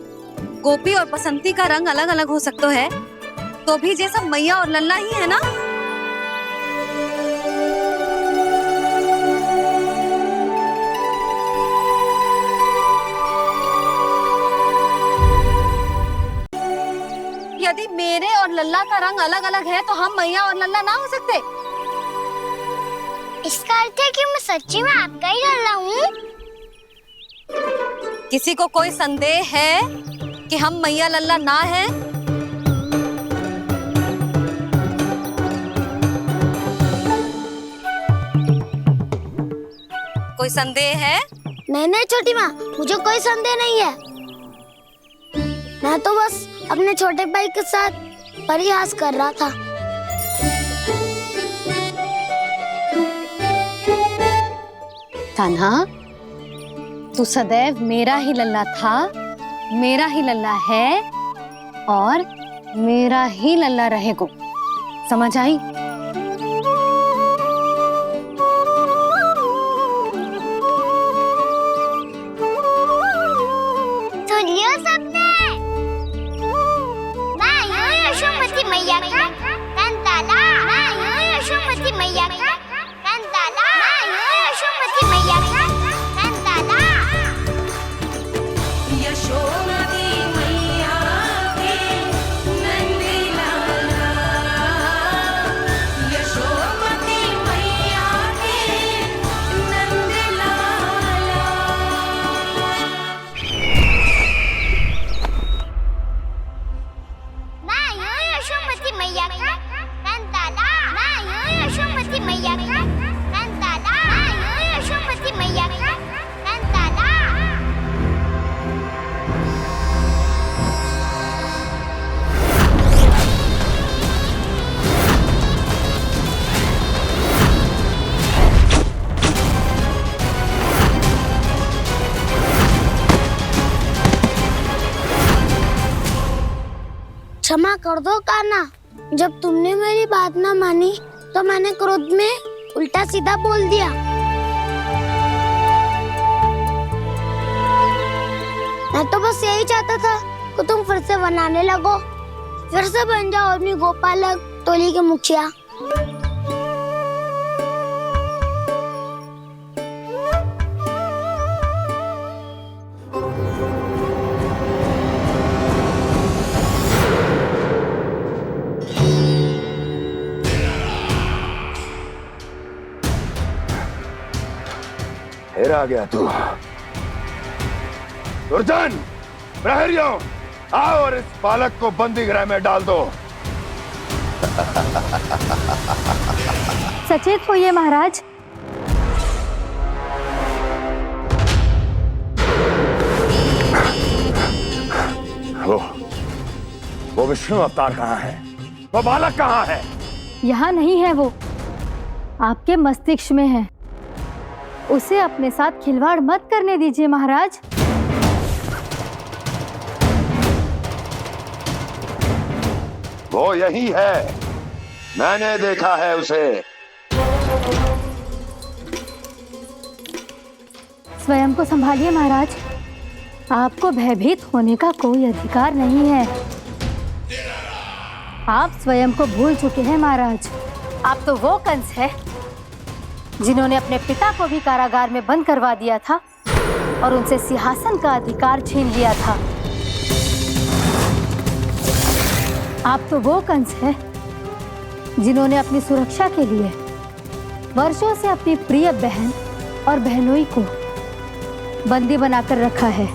गोपी और बसंती का रंग अलग अलग हो सकता है, तो भी जे सब मैया और लल्ला ही है ना? यदि मेरे और लल्ला का रंग अलग अलग है तो हम मैया और लल्ला ना हो सकते? इसका अर्थ है कि मैं सच्ची में आपका ही लल्ला हूँ? किसी को कोई संदेह है कि हम मैया लल्ला ना हैं? कोई संदेह है? नहीं छोटी माँ, मुझे कोई संदेह नहीं है। मैं तो बस अपने छोटे भाई के साथ परिहास कर रहा था। कान्हा, तू सदैव मेरा ही लल्ला था, मेरा ही लल्ला है और मेरा ही लल्ला रहेगा। समझ आई? सुन लियो सबने, मैं हूँ यशोमती मैया का कंताला। मैं हूँ यशोमती मैया का कंताला। मैं हूँ यशोमती मैया का कंताला। यशोमती मैया के नंदी लाला, कर दो कान्हा। जब तुमने मेरी बात ना मानी तो मैंने क्रोध में उल्टा सीधा बोल दिया। मैं तो बस यही चाहता था कि तुम फिर से बनाने लगो, फिर से बन जाओ अपनी गोपालक टोली के मुखिया। फिर आ गया तू। दुर्जन, प्रहरियों, आओ और इस बालक को बंदी गृह में डाल दो। सचेत होइए महाराज। वो विष्णु अवतार कहाँ है? वो बालक कहाँ है? यहाँ नहीं है वो, आपके मस्तिष्क में है। उसे अपने साथ खिलवाड़ मत करने दीजिए महाराज। वो यही है, मैंने देखा है उसे। स्वयं को संभालिए महाराज, आपको भयभीत होने का कोई अधिकार नहीं है। आप स्वयं को भूल चुके हैं महाराज। आप तो वो कंस है जिन्होंने अपने पिता को भी कारागार में बंद करवा दिया था और उनसे सिंहासन का अधिकार छीन लिया था। आप तो वो कंस है जिन्होंने अपनी सुरक्षा के लिए वर्षों से अपनी प्रिय बहन और बहनोई को बंदी बनाकर रखा है।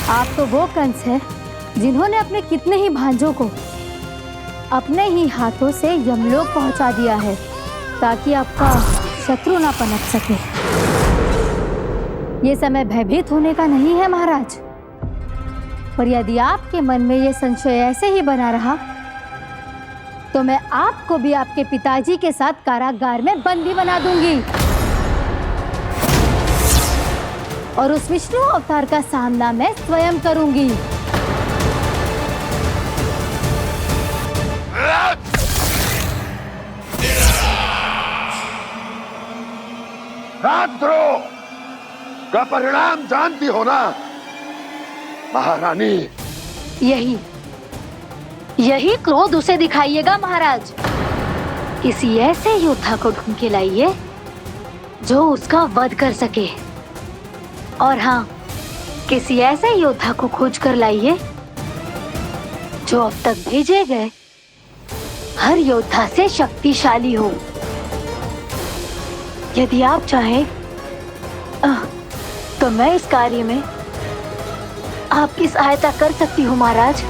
आप तो वो कंस है जिन्होंने अपने कितने ही भांजों को अपने ही हाथों से यमलोक पहुंचा दिया है ताकि आपका शत्रु ना पनप सके। ये समय भयभीत होने का नहीं है महाराज, पर यदि आपके मन में ये संशय ऐसे ही बना रहा तो मैं आपको भी आपके पिताजी के साथ कारागार में बंदी बना दूंगी और उस विष्णु अवतार का सामना मैं स्वयं करूंगी। राजद्रोह का परिणाम जानती हो ना महारानी? यही क्रोध उसे दिखाइएगा महाराज। किसी ऐसे योद्धा को ढूंढ के लाइए जो उसका वध कर सके, और हाँ, किसी ऐसे योद्धा को खोज कर लाइए जो अब तक भेजे गए हर योद्धा से शक्तिशाली हो। यदि आप चाहें तो मैं इस कार्य में आपकी सहायता कर सकती हूँ महाराज।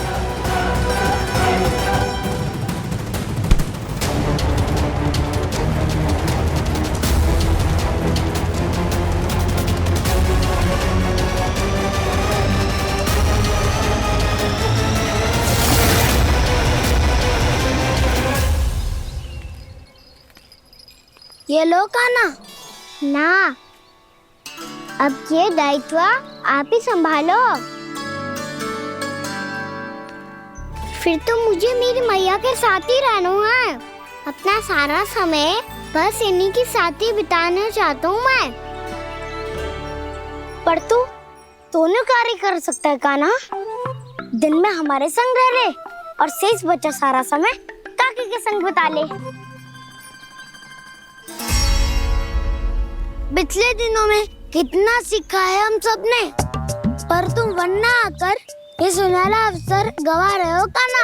ये लो कान्हा। ना, अब ये दायित्व आप ही संभालो। फिर तो मुझे मेरी मैया के साथ ही रहना है। अपना सारा समय बस इन्हीं के साथ ही बिताना चाहता हूँ मैं। पर तू दोनों कार्य कर सकता है कान्हा। दिन में हमारे संग रह ले और शेष बचा सारा समय काकी के संग बिता ले। पिछले दिनों में कितना सीखा है हम सबने, पर तुम वरना आकर ये सुनहरा अवसर गवा रहे हो कान्हा।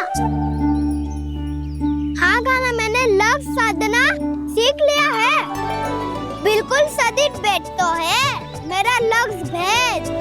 हाँ कान्हा, मैंने लव साधना सीख लिया है। बिल्कुल सदित भेद तो है मेरा लफ्ज भेद।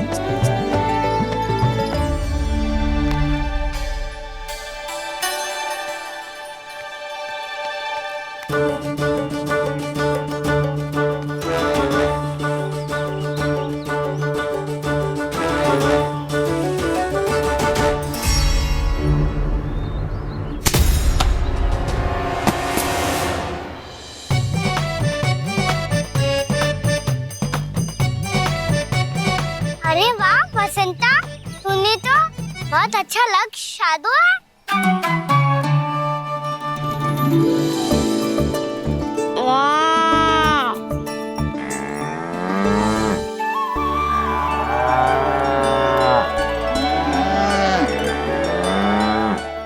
अरे वाह, बहुत अच्छा लग शादो है।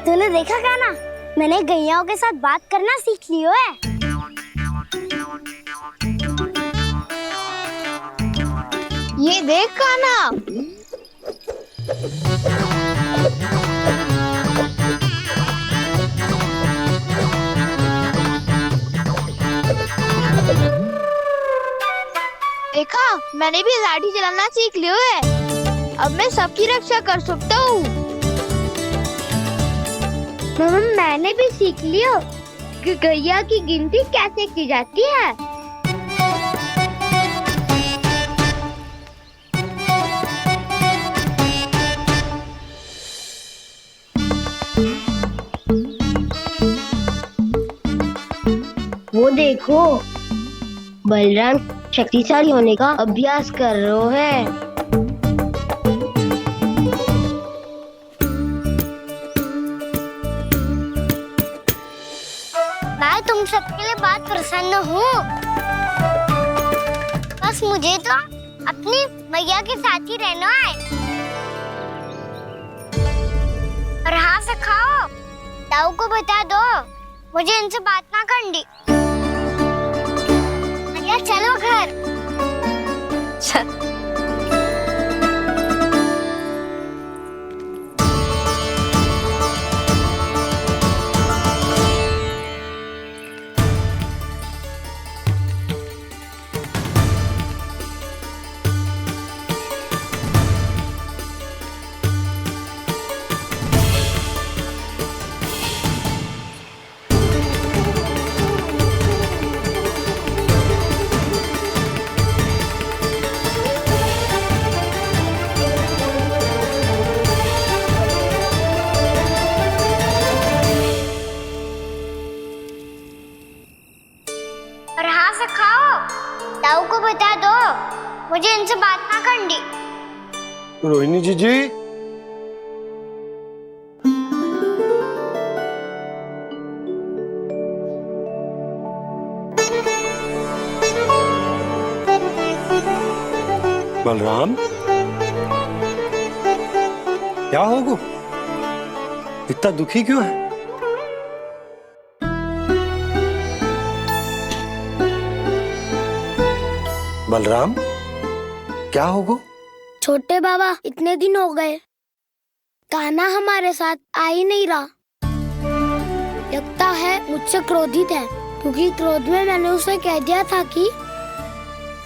तूने देखा काना, मैंने गैयाओं के साथ बात करना सीख लियो है। ये देख काना, देखा मैंने भी लाठी चलाना सीख लियो है। अब मैं सबकी रक्षा कर सकता हूँ। मैंने भी सीख लियो कि गैया की गिनती कैसे की जाती है। वो देखो, बलराम शक्तिशाली होने का अभ्यास कर रहे है। मैं तुम सबके लिए बहुत प्रसन्न हूँ। बस मुझे तो अपनी मैया के साथ ही रहना है। और हाँ से खाओ, ताऊ को बता दो मुझे इनसे बात ना करनी। मैया चलो घर। चल। और हाँ से खाओ, ताऊ को बता दो मुझे इनसे बात ना करनी। रोहिणी जी बलराम, क्या होगा? इतना दुखी क्यों है? बलराम, क्या होगा? छोटे बाबा, इतने दिन हो गए कान्हा हमारे साथ आ ही नहीं रहा। लगता है मुझसे क्रोधित है, क्योंकि क्रोध में मैंने उसे कह दिया था कि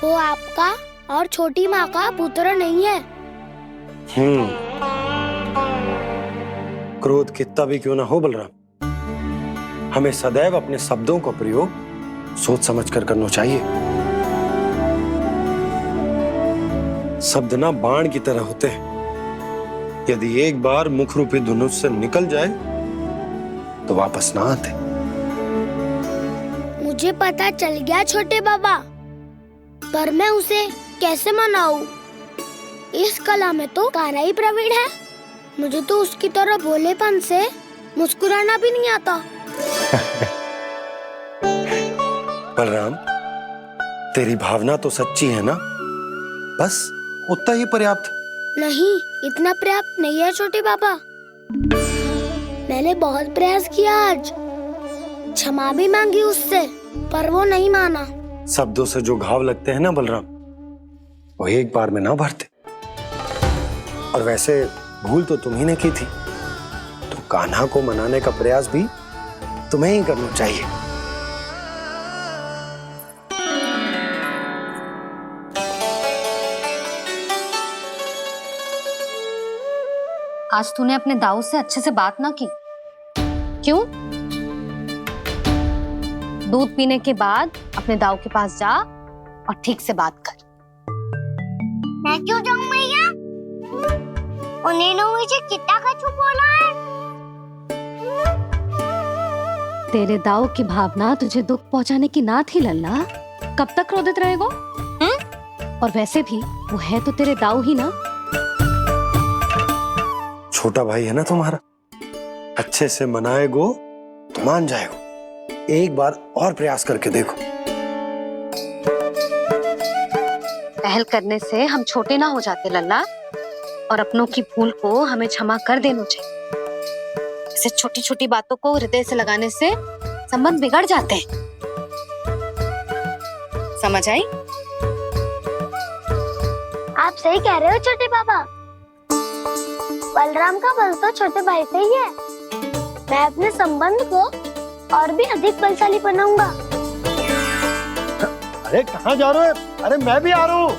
वो आपका और छोटी माँ का पुत्र नहीं है। क्रोध कितना भी क्यों ना हो बलराम, हमें सदैव अपने शब्दों का प्रयोग सोच समझकर करना चाहिए। शब्द ना बाण की तरह होते हैं, यदि एक बार मुख रूपी धनुष से निकल जाए तो वापस ना आते। मुझे पता चल गया छोटे बाबा, पर मैं उसे कैसे मनाऊं? इस कला में तो कान्हा ही प्रवीण है। मुझे तो उसकी तरह भोलेपन से मुस्कुराना भी नहीं आता। बलराम, तेरी भावना तो सच्ची है ना? बस उतना ही पर्याप्त। नहीं, इतना पर्याप्त नहीं है छोटे बाबा। मैंने बहुत प्रयास किया आज, क्षमा भी मांगी उससे, पर वो नहीं माना। शब्दों से जो घाव लगते हैं ना बलराम, वो एक बार में ना भरते। और वैसे भूल तो तुम्ही ने की थी, तो कान्हा को मनाने का प्रयास भी तुम्हें ही करना चाहिए। आज तूने अपने दाऊ से अच्छे से बात ना की। क्यों? दूध पीने के बाद अपने दाऊ के पास जा और ठीक से बात कर। मैं क्यों जाऊं मैया? उन्होंने मुझे कितना कछु बोला है। तेरे दाऊ की भावना तुझे दुख पहुंचाने की ना थी लल्ला। कब तक क्रोधित रहेगो? और वैसे भी वो है तो तेरे दाऊ ही ना। छोटा भाई है ना तुम्हारा, अच्छे से मनाएगो तो मान जाएगो। एक बार और प्रयास करके देखो। पहल करने से हम छोटे ना हो जाते लल्ला, और अपनों की भूल को हमें क्षमा कर देना चाहिए। ऐसे छोटी छोटी बातों को हृदय से लगाने से संबंध बिगड़ जाते हैं। समझ आई? आप सही कह रहे हो छोटे पापा। बलराम का बल तो छोटे भाई से ही है। मैं अपने संबंध को और भी अधिक बलशाली बनाऊंगा। अरे कहाँ जा रहे हो? अरे मैं भी आ रहा हूँ।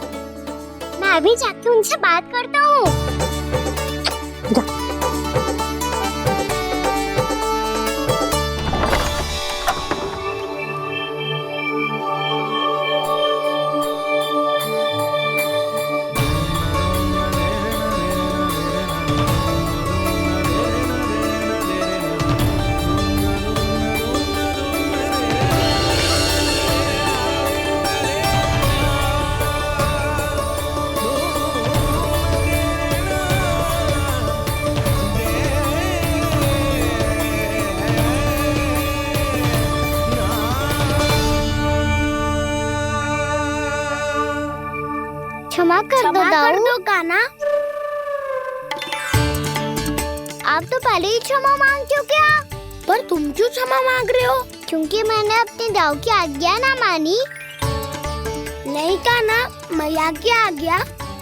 मैं भी जाके उनसे बात करता हूँ। क्षमा कर दो कान्हा। आप तो पहले ही क्षमा मांगते हो क्या? पर तुम क्यों क्षमा मांग रहे हो? क्योंकि मैंने अपने दाऊ की आज्ञा ना मानी। नहीं कान्हा, मैया की आज्ञा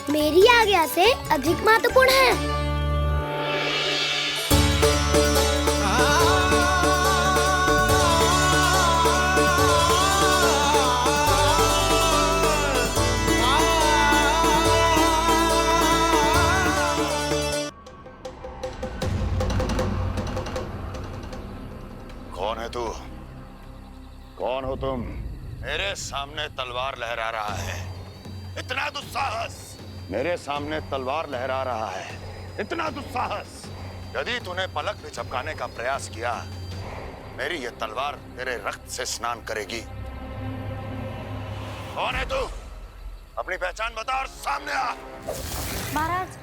मेरी आज्ञा से अधिक महत्वपूर्ण है। कौन है तू? कौन हो तुम? मेरे सामने तलवार लहरा रहा है, इतना दुस्साहस! मेरे सामने तलवार लहरा रहा है, इतना दुस्साहस! यदि तूने पलक भी झपकाने का प्रयास किया, मेरी ये तलवार तेरे रक्त से स्नान करेगी। कौन है तू? अपनी पहचान बता और सामने आ। महाराज,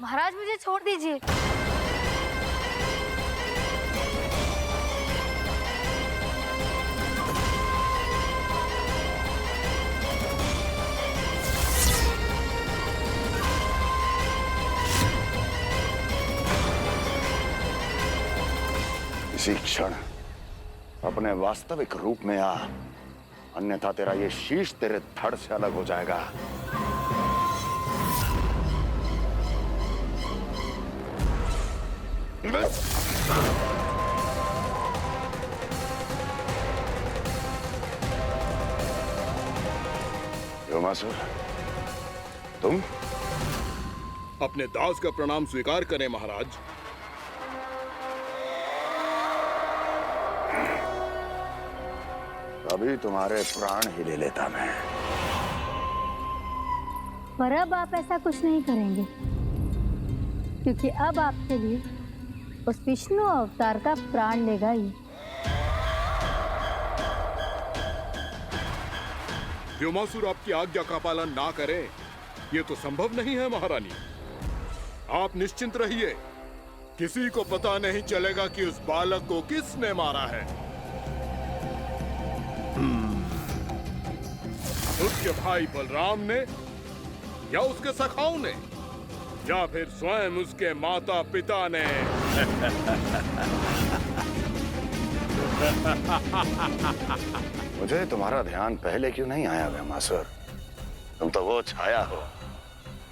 महाराज मुझे छोड़ दीजिए। इसी क्षण अपने वास्तविक रूप में आ, अन्यथा तेरा ये शीश तेरे धड़ से अलग हो जाएगा। व्योमासुर, तुम? अपने दास का प्रणाम स्वीकार करें महाराज। अभी तुम्हारे प्राण ही ले लेता मैं। पर अब आप ऐसा कुछ नहीं करेंगे, क्योंकि अब आपके लिए उस विष्णु अवतार का प्राण लेगा ही। व्योमासुर आपकी आज्ञा का पालन ना करे, ये तो संभव नहीं है महारानी। आप निश्चिंत रहिए, किसी को पता नहीं चलेगा कि उस बालक को किसने मारा है। उसके भाई बलराम ने, या उसके सखाओं ने, या फिर स्वयं उसके माता पिता ने। मुझे तुम्हारा ध्यान पहले क्यों नहीं आया व्योमासुर? तुम तो वो छाया हो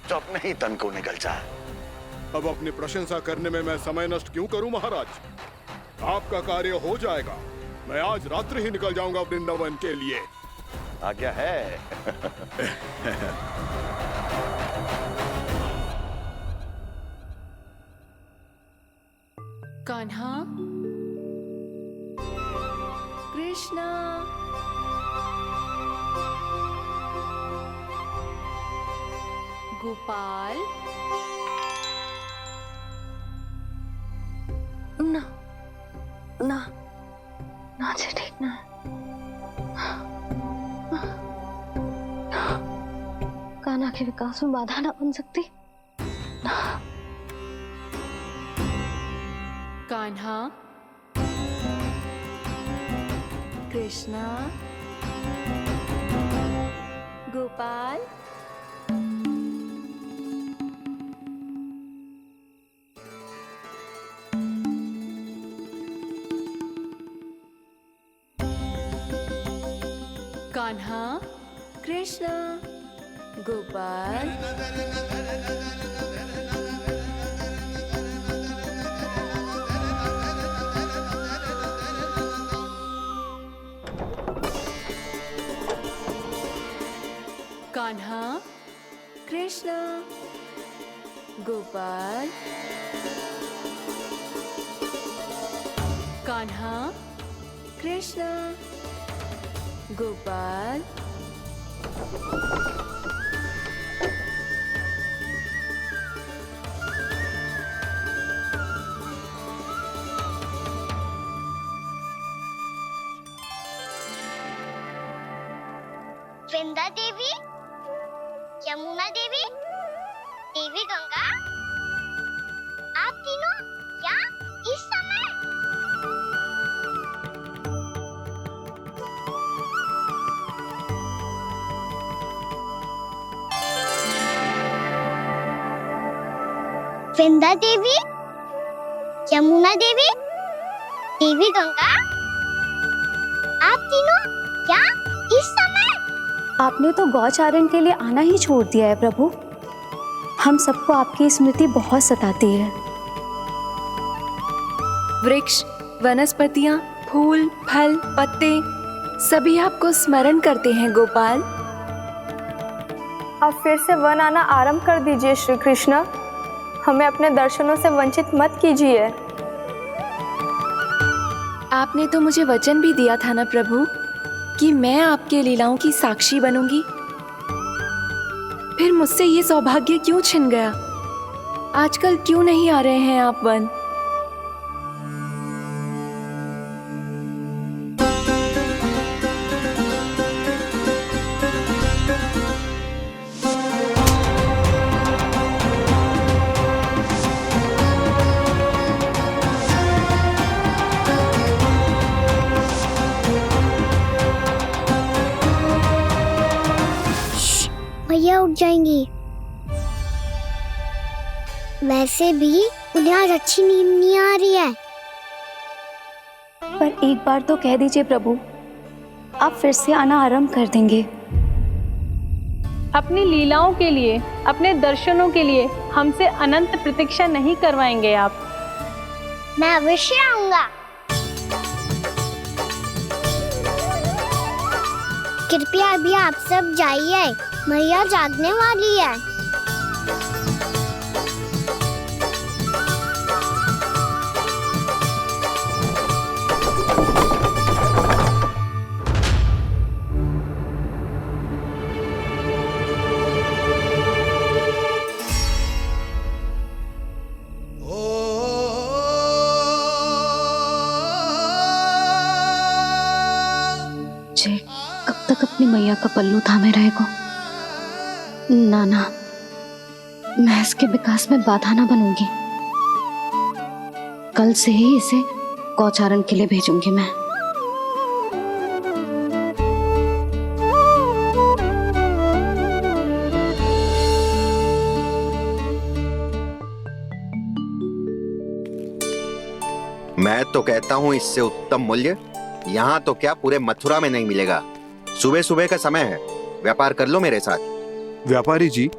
जो अपने ही तन को निगल जाए। अब अपनी प्रशंसा करने में मैं समय नष्ट क्यों करूं महाराज? आपका कार्य हो जाएगा। मैं आज रात्रि ही निकल जाऊंगा वृंदावन के लिए। आज्ञा है। कान्हा, कृष्णा, गोपाल, ना ना ना जी, ठीक ना। कान्हा के विकास में बाधा ना बन सकती। कान्हा, कृष्णा, गोपाल, कान्हा, कृष्णा, गोपाल, कान्हा, कृष्णा, गोपाल, कान्हा, कृष्णा, गोपाल, वृंदा देवी, यमुना देवी, देवी गंगा, आप तीनों यहाँ इस समय? वृंदा देवी, यमुना देवी, देवी गंगा, आप तीनों यहाँ इस समय? आपने तो गौचारण के लिए आना ही छोड़ दिया है प्रभु। हम सबको आपकी स्मृति बहुत सताती है। वृक्ष, वनस्पतियां, फूल, फल, पत्ते सभी आपको स्मरण करते हैं गोपाल। अब फिर से वन आना आरंभ कर दीजिए श्री कृष्ण। हमें अपने दर्शनों से वंचित मत कीजिए। आपने तो मुझे वचन भी दिया था ना प्रभु कि मैं आपके लीलाओं की साक्षी बनूंगी। फिर मुझसे ये सौभाग्य क्यों छिन गया? आजकल क्यों नहीं आ रहे हैं आप वन? भैया उठ जाएंगी। वैसे भी उन्हें आज अच्छी नींद नहीं आ रही है। पर एक बार तो कह दीजिए प्रभु, आप फिर से आना आरंभ कर देंगे। अपनी लीलाओं के लिए, अपने दर्शनों के लिए हमसे अनंत प्रतीक्षा नहीं करवाएंगे आप? मैं अवश्य आऊंगा। कृपया अभी आप सब जाइए, मैया जागने वाली है। जे कब तक अपनी मैया का पल्लू थामे रहेगा? ना ना, मैं इसके विकास में बाधा ना बनूंगी। कल से ही इसे गौचारण के लिए भेजूंगी मैं। मैं तो कहता हूँ इससे उत्तम मूल्य यहाँ तो क्या पूरे मथुरा में नहीं मिलेगा। सुबह सुबह का समय है, व्यापार कर लो मेरे साथ। व्यापारी जी,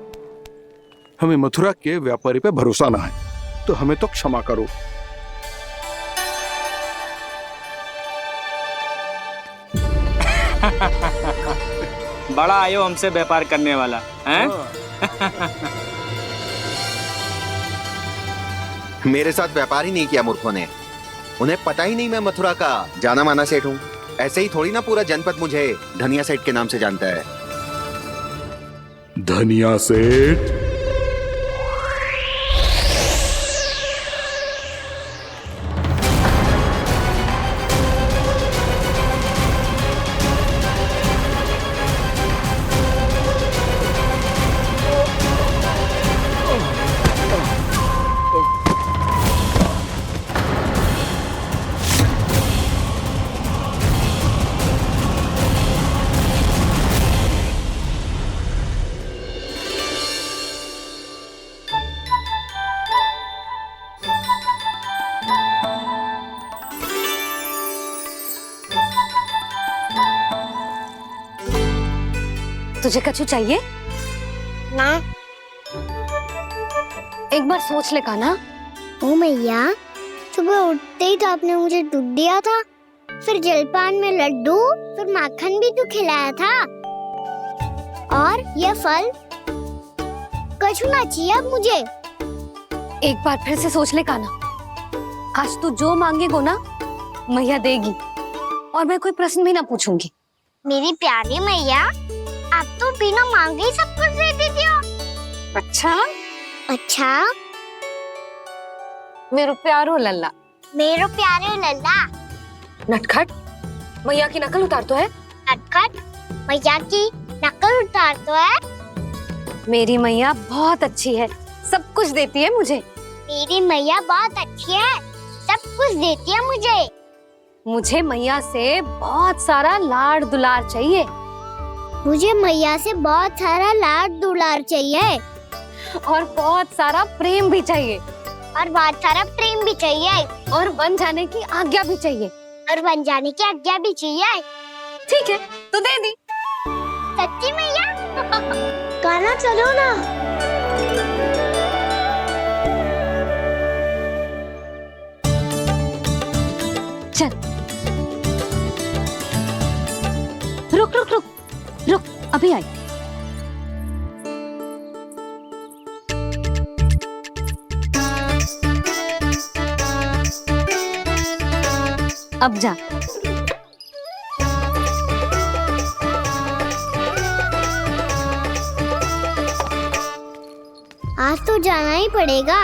हमें मथुरा के व्यापारी पे भरोसा ना है, तो हमें तो क्षमा करो। बड़ा आयो हमसे व्यापार करने वाला हैं? मेरे साथ व्यापार ही नहीं किया मूर्खों ने। उन्हें पता ही नहीं मैं मथुरा का जाना माना सेठ हूँ। ऐसे ही थोड़ी ना पूरा जनपद मुझे धनिया सेठ के नाम से जानता है। धनिया सेठ? तुझे कछु चाहिए? ना। एक बार सोच ले कान्हा। ओ मैया, सुबह उठते ही तो आपने मुझे दूध दिया था, फिर जलपान में लड्डू, फिर माखन भी तो खिलाया था, और ये फल कछु ना चाहिए अब मुझे। एक बार फिर से सोच ले कान्हा। आज तू जो मांगेगो ना, मैया देगी, और मैं कोई प्रश्न भी ना पूछूंगी। मेरी प्यारी मैया, आप तो बिना मांगे ही सब कुछ दे देती हो। अच्छा? अच्छा? मेरो प्यारो लल्ला। मेरो प्यारे लल्ला। नटखट, मैया की नकल उतार तो है। नटखट, मैया की नकल उतार तो है। मेरी मैया बहुत अच्छी है, सब कुछ देती है मुझे। मेरी मैया बहुत अच्छी है, सब कुछ देती है मुझे। मुझे मैया से बहुत सारा लाड दुलार चाहिए। मुझे मैया से बहुत सारा लाड दुलार चाहिए, और बहुत सारा प्रेम भी चाहिए, और बहुत सारा प्रेम भी चाहिए, और बन जाने की आज्ञा भी चाहिए, और बन जाने की आज्ञा भी चाहिए। ठीक है, तो दे दी। सच्ची मैया? गाना चलो ना। चल। रुक रुक रुक रुक, अभी आई। अब जा। आज तो जाना ही पड़ेगा।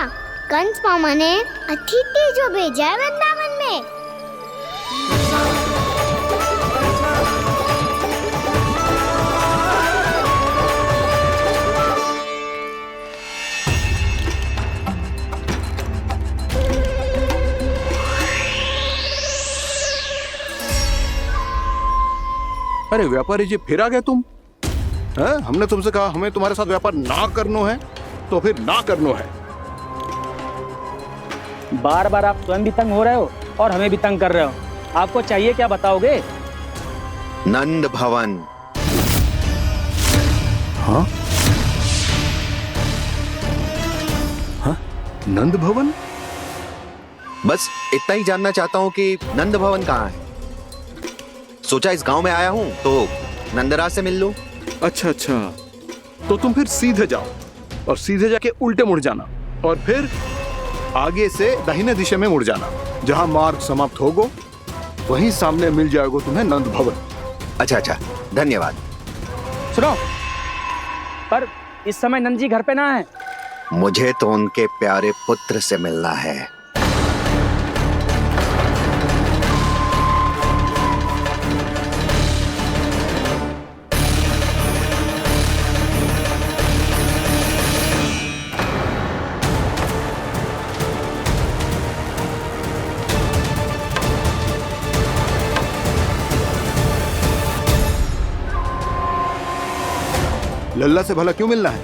कंस मामा ने अतिथि जो भेजा है वृंदावन में। अरे व्यापारी जी, फिर आ गए तुम? हैं? हमने तुमसे कहा हमें तुम्हारे साथ व्यापार ना करना है, तो फिर ना करना है। बार बार आप स्वयं भी तंग हो रहे हो और हमें भी तंग कर रहे हो। आपको चाहिए क्या बताओगे? नंद भवन। हाँ? हाँ? नंद भवन? बस इतना ही जानना चाहता हूँ कि नंद भवन कहाँ है। सोचा इस गांव में आया हूँ तो नंदराज से मिल लूं। अच्छा अच्छा, तो तुम फिर सीधे जाओ और सीधे जाके उल्टे मुड़ जाना, और फिर आगे से दाहिने दिशा में मुड़ जाना। जहाँ मार्ग समाप्त होगा वहीं सामने मिल जाएगा तुम्हें नंद भवन। अच्छा अच्छा, धन्यवाद। सुनो, पर इस समय नंद जी घर पे ना है। मुझे तो उनके प्यारे पुत्र से मिलना है। लल्ला से भला क्यों मिलना है?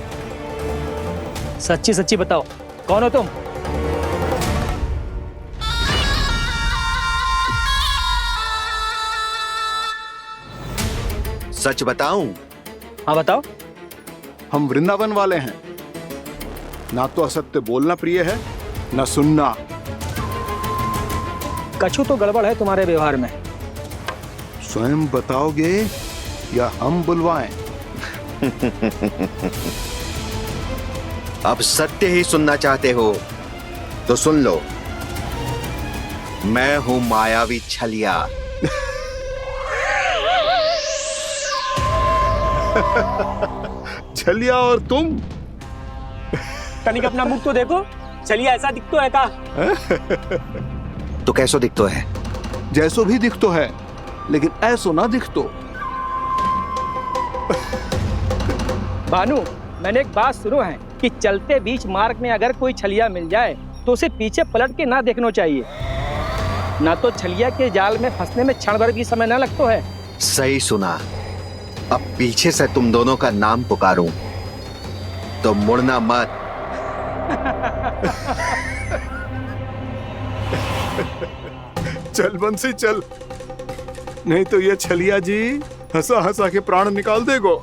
सच्ची सच्ची बताओ, कौन हो तुम? सच बताऊं? हाँ बताओ। हम वृंदावन वाले हैं। ना तो असत्य बोलना प्रिय है, ना सुनना। कछु तो गड़बड़ है तुम्हारे व्यवहार में। स्वयं बताओगे या हम बुलवाएं? अब सत्य ही सुनना चाहते हो तो सुन लो। मैं हूं मायावी छलिया। छलिया और तुम? तनिक अपना मुख तो देखो, छलिया ऐसा दिखतो है का? तो कैसो दिखतो है? जैसो भी दिखतो है, लेकिन ऐसो ना दिखतो। भानु, मैंने एक बात सुनो है कि चलते बीच मार्ग में अगर कोई छलिया मिल जाए तो उसे पीछे पलट के ना देखना चाहिए, ना तो छलिया के जाल में फंसने में क्षण भर भी समय ना लगता है। सही सुना। अब पीछे से तुम दोनों का नाम पुकारूं तो मुड़ना मत। चल बंसी चल, नहीं तो ये छलिया जी हंसा हंसा के प्राण निकाल देगो।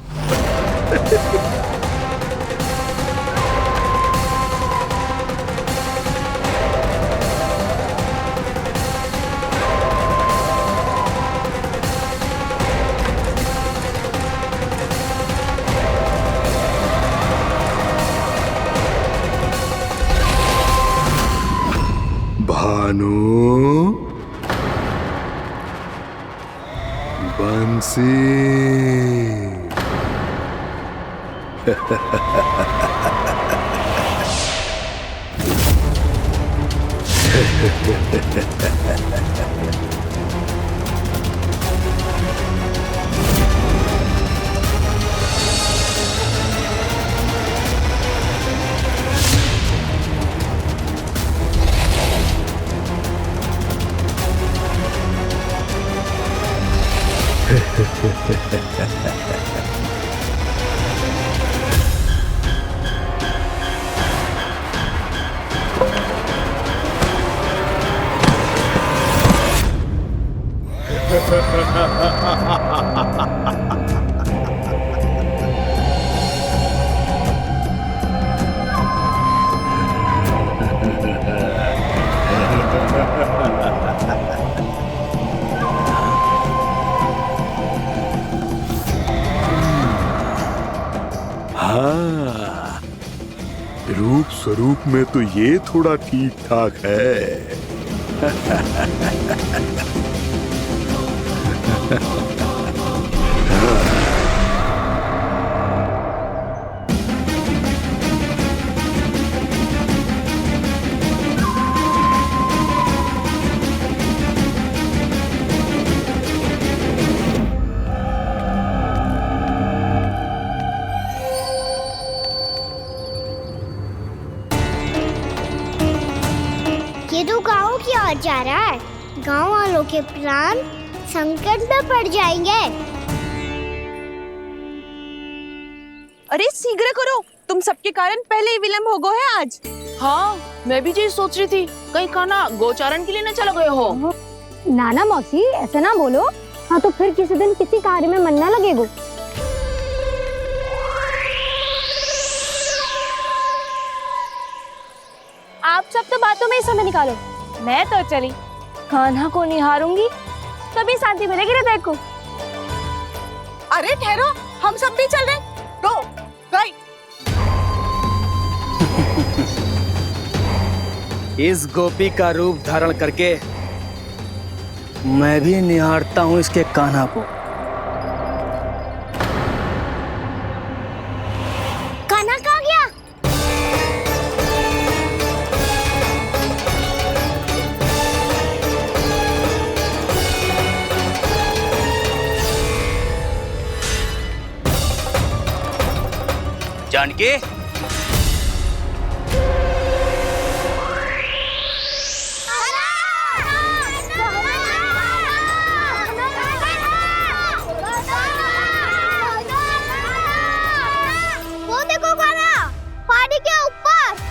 भानु, बंसी। हाँ, रूप स्वरूप में तो ये थोड़ा ठीक ठाक है। ये तो गाँव की ओर जा रहा है। गाँव वालों के प्राण संकट में पड़ जाएंगे। अरे शीघ्र करो, तुम सबके कारण पहले ही विलंब हो गए है आज। हाँ, मैं भी यही सोच रही थी, कहीं खाना गोचारण के लिए न चले गए हो। नाना मौसी ऐसे ना बोलो। हाँ तो फिर किसी दिन किसी कार्य में मन ना लगेगा। आप सब तो बातों में ही समय निकालो। मैं तो चली, कान्हा को निहारूंगी तभी शांति मिलेगी हृदय को। अरे ठहरो, हम सब भी चल रहे। रो, गई। इस गोपी का रूप धारण करके मैं भी निहारता हूँ इसके कान्हा को। कान्हा कहाँ गया? जानकी, वो देखो कान्हा, पहाड़ी के ऊपर।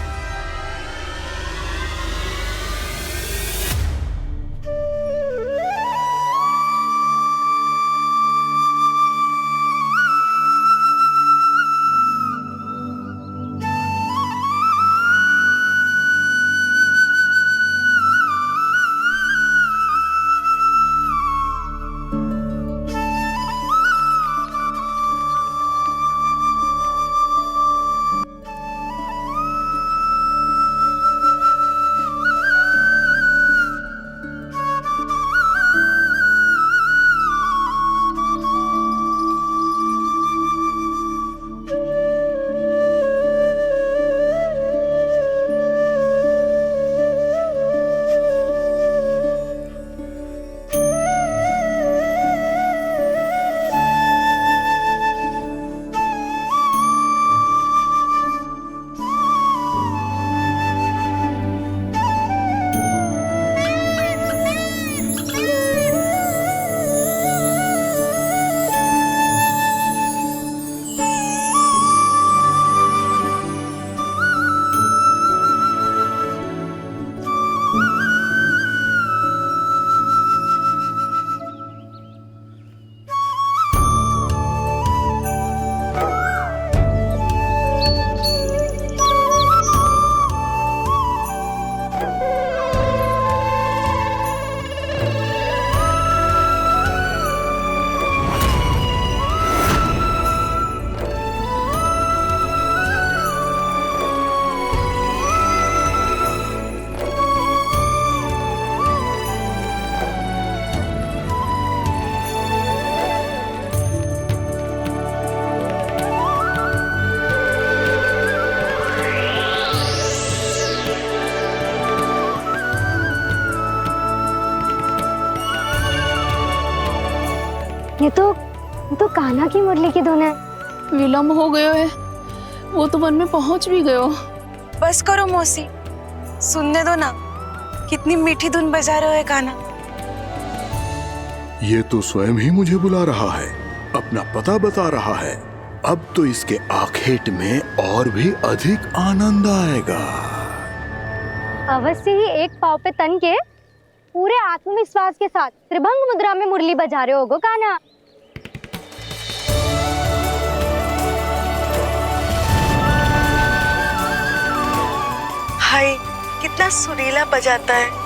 कान्हा की मुरली की धुन है। विलम्ब हो गयो है, वो तो वन में पहुंच भी गयो। बस करो मौसी, सुनने दो ना, कितनी मीठी धुन बजा रहे हो कान्हा। ये तो स्वयं ही मुझे बुला रहा है, अपना पता बता रहा है। अब तो इसके आखेट में और भी अधिक आनंद आएगा। अवश्य ही एक पाँव पे तन के पूरे आत्मविश्वास के साथ त्रिभंग मुद्रा में मुरली बजा रहे होगो कान्हा। हाय, कितना सुरीला बजाता है।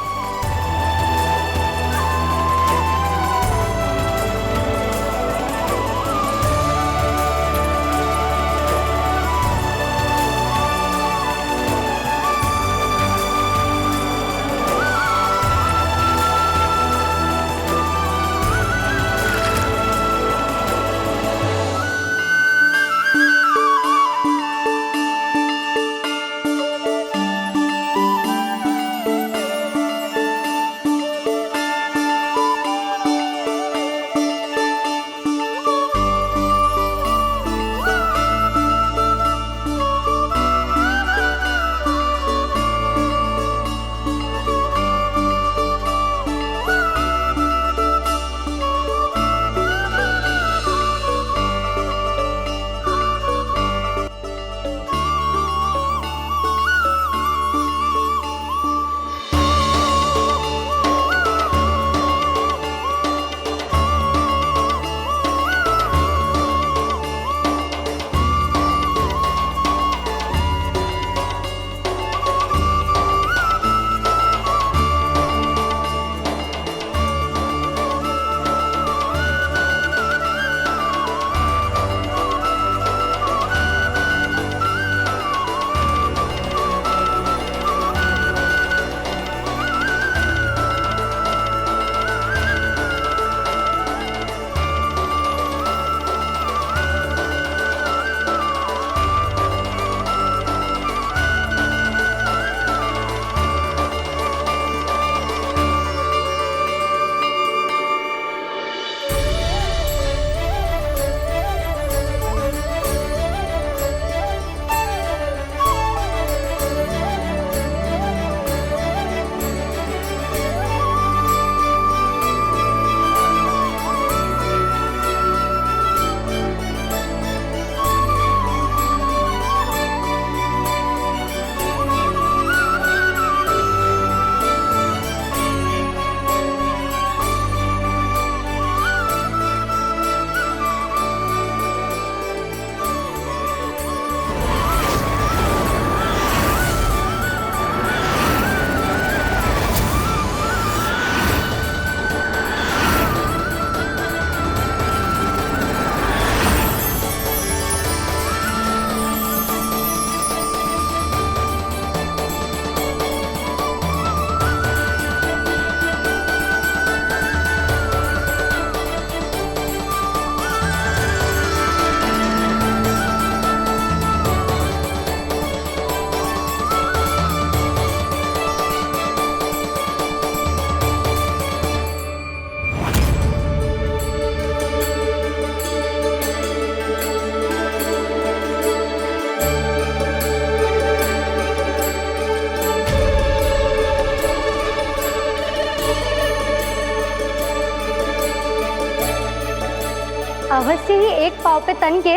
अवश्य ही एक पाँव पे तन के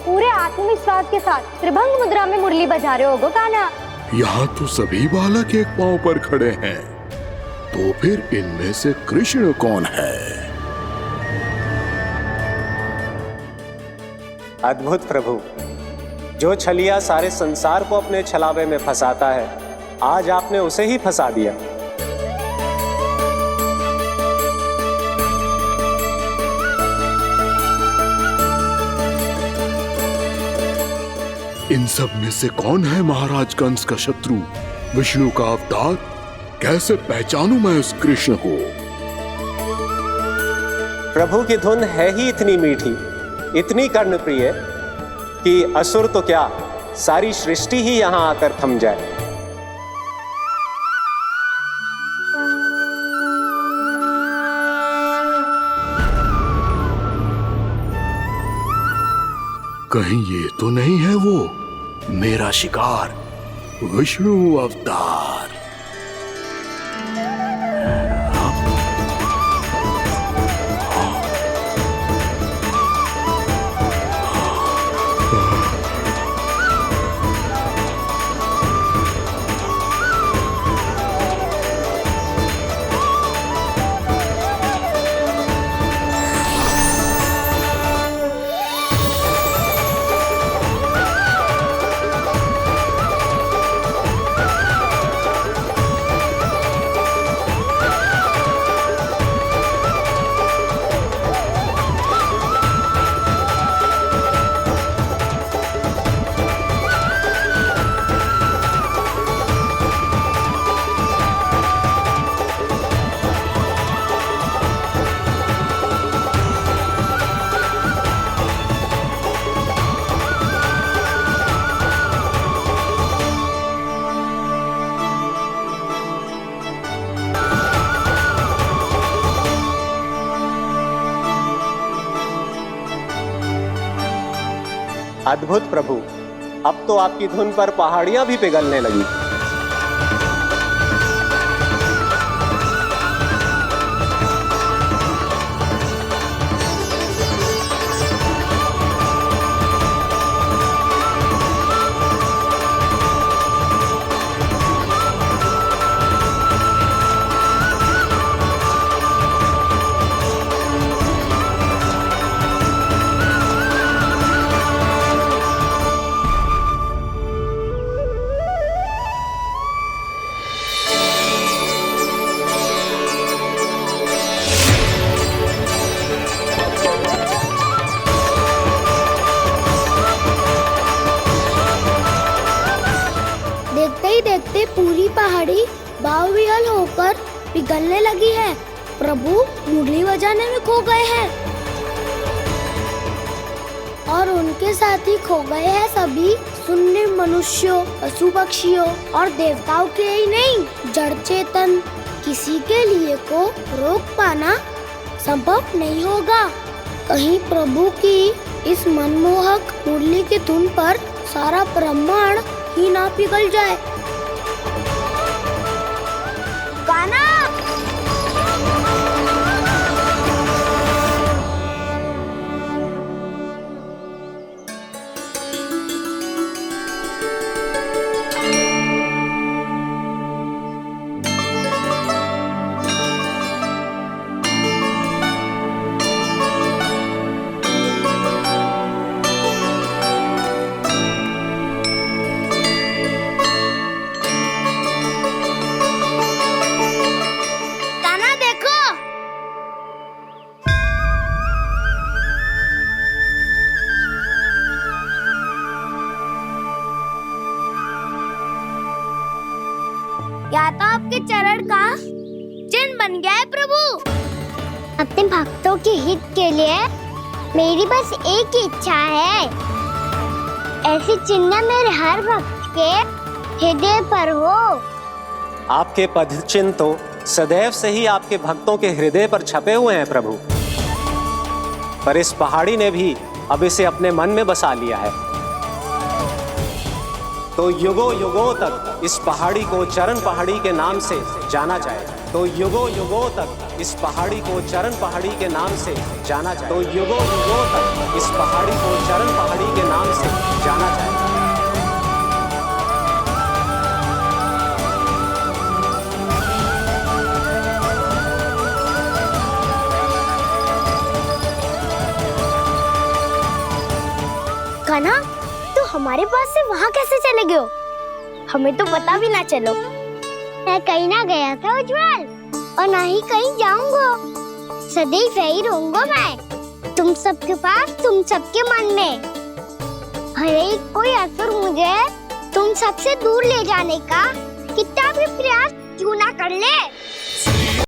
पूरे आत्मविश्वास के साथ त्रिभंग मुद्रा में मुरली बजा रहे होगो कान्हा। यहाँ तो सभी बालक एक पांव पर खड़े हैं, तो फिर इनमें से कृष्ण कौन है? अद्भुत प्रभु, जो छलिया सारे संसार को अपने छलावे में फंसाता है, आज आपने उसे ही फंसा दिया। इन सब में से कौन है महाराज कंस का शत्रु, विष्णु का अवतार? कैसे पहचानूं मैं उस कृष्ण को? प्रभु की धुन है ही इतनी मीठी, इतनी कर्णप्रिय कि असुर तो क्या, सारी सृष्टि ही यहां आकर थम जाए। कहीं ये तो नहीं है वो मेरा शिकार विष्णु अवतार? अद्भुत प्रभु, अब तो आपकी धुन पर पहाड़ियां भी पिघलने लगी। देखते ही देखते पूरी पहाड़ी बावरियल होकर पिघलने लगी है। प्रभु मुरली बजाने में खो गए हैं और उनके साथ ही खो गए हैं सभी सुनने मनुष्यों, पशु पक्षियों और देवताओं के ही नहीं, जड़ चेतन किसी के लिए को रोक पाना संभव नहीं होगा। कहीं प्रभु की इस मनमोहक मुरली की धुन पर सारा ब्रह्मांड ही ना पिघल जाए। गाना क्या तो आपके चरण का चिन्ह बन गया है प्रभु। अपने भक्तों के हित के लिए मेरी बस एक ही इच्छा है, ऐसी चिन्ह मेरे हर भक्त के हृदय पर हो। आपके पद चिन्ह तो सदैव से ही आपके भक्तों के हृदय पर छपे हुए हैं प्रभु, पर इस पहाड़ी ने भी अब इसे अपने मन में बसा लिया है। तो युगों युगों तक इस पहाड़ी को चरण पहाड़ी के नाम से जाना जाए। तो युगों युगों तक इस पहाड़ी को चरण पहाड़ी के नाम से जाना जाए। तो युगों युगों तक इस पहाड़ी को चरण पहाड़ी के नाम से जाना जाए। कान्हा, तो हमारे पास से वहाँ कैसे चले गए हो? हमें तो पता भी ना चलो। मैं कहीं ना गया था उज्जवल, और ना ही कहीं जाऊंगा। सदैव यही रहूंगा मैं, तुम सबके पास, तुम सबके मन में। हर एक कोई असुर मुझे तुम सबसे दूर ले जाने का कितना भी प्रयास क्यों ना कर ले,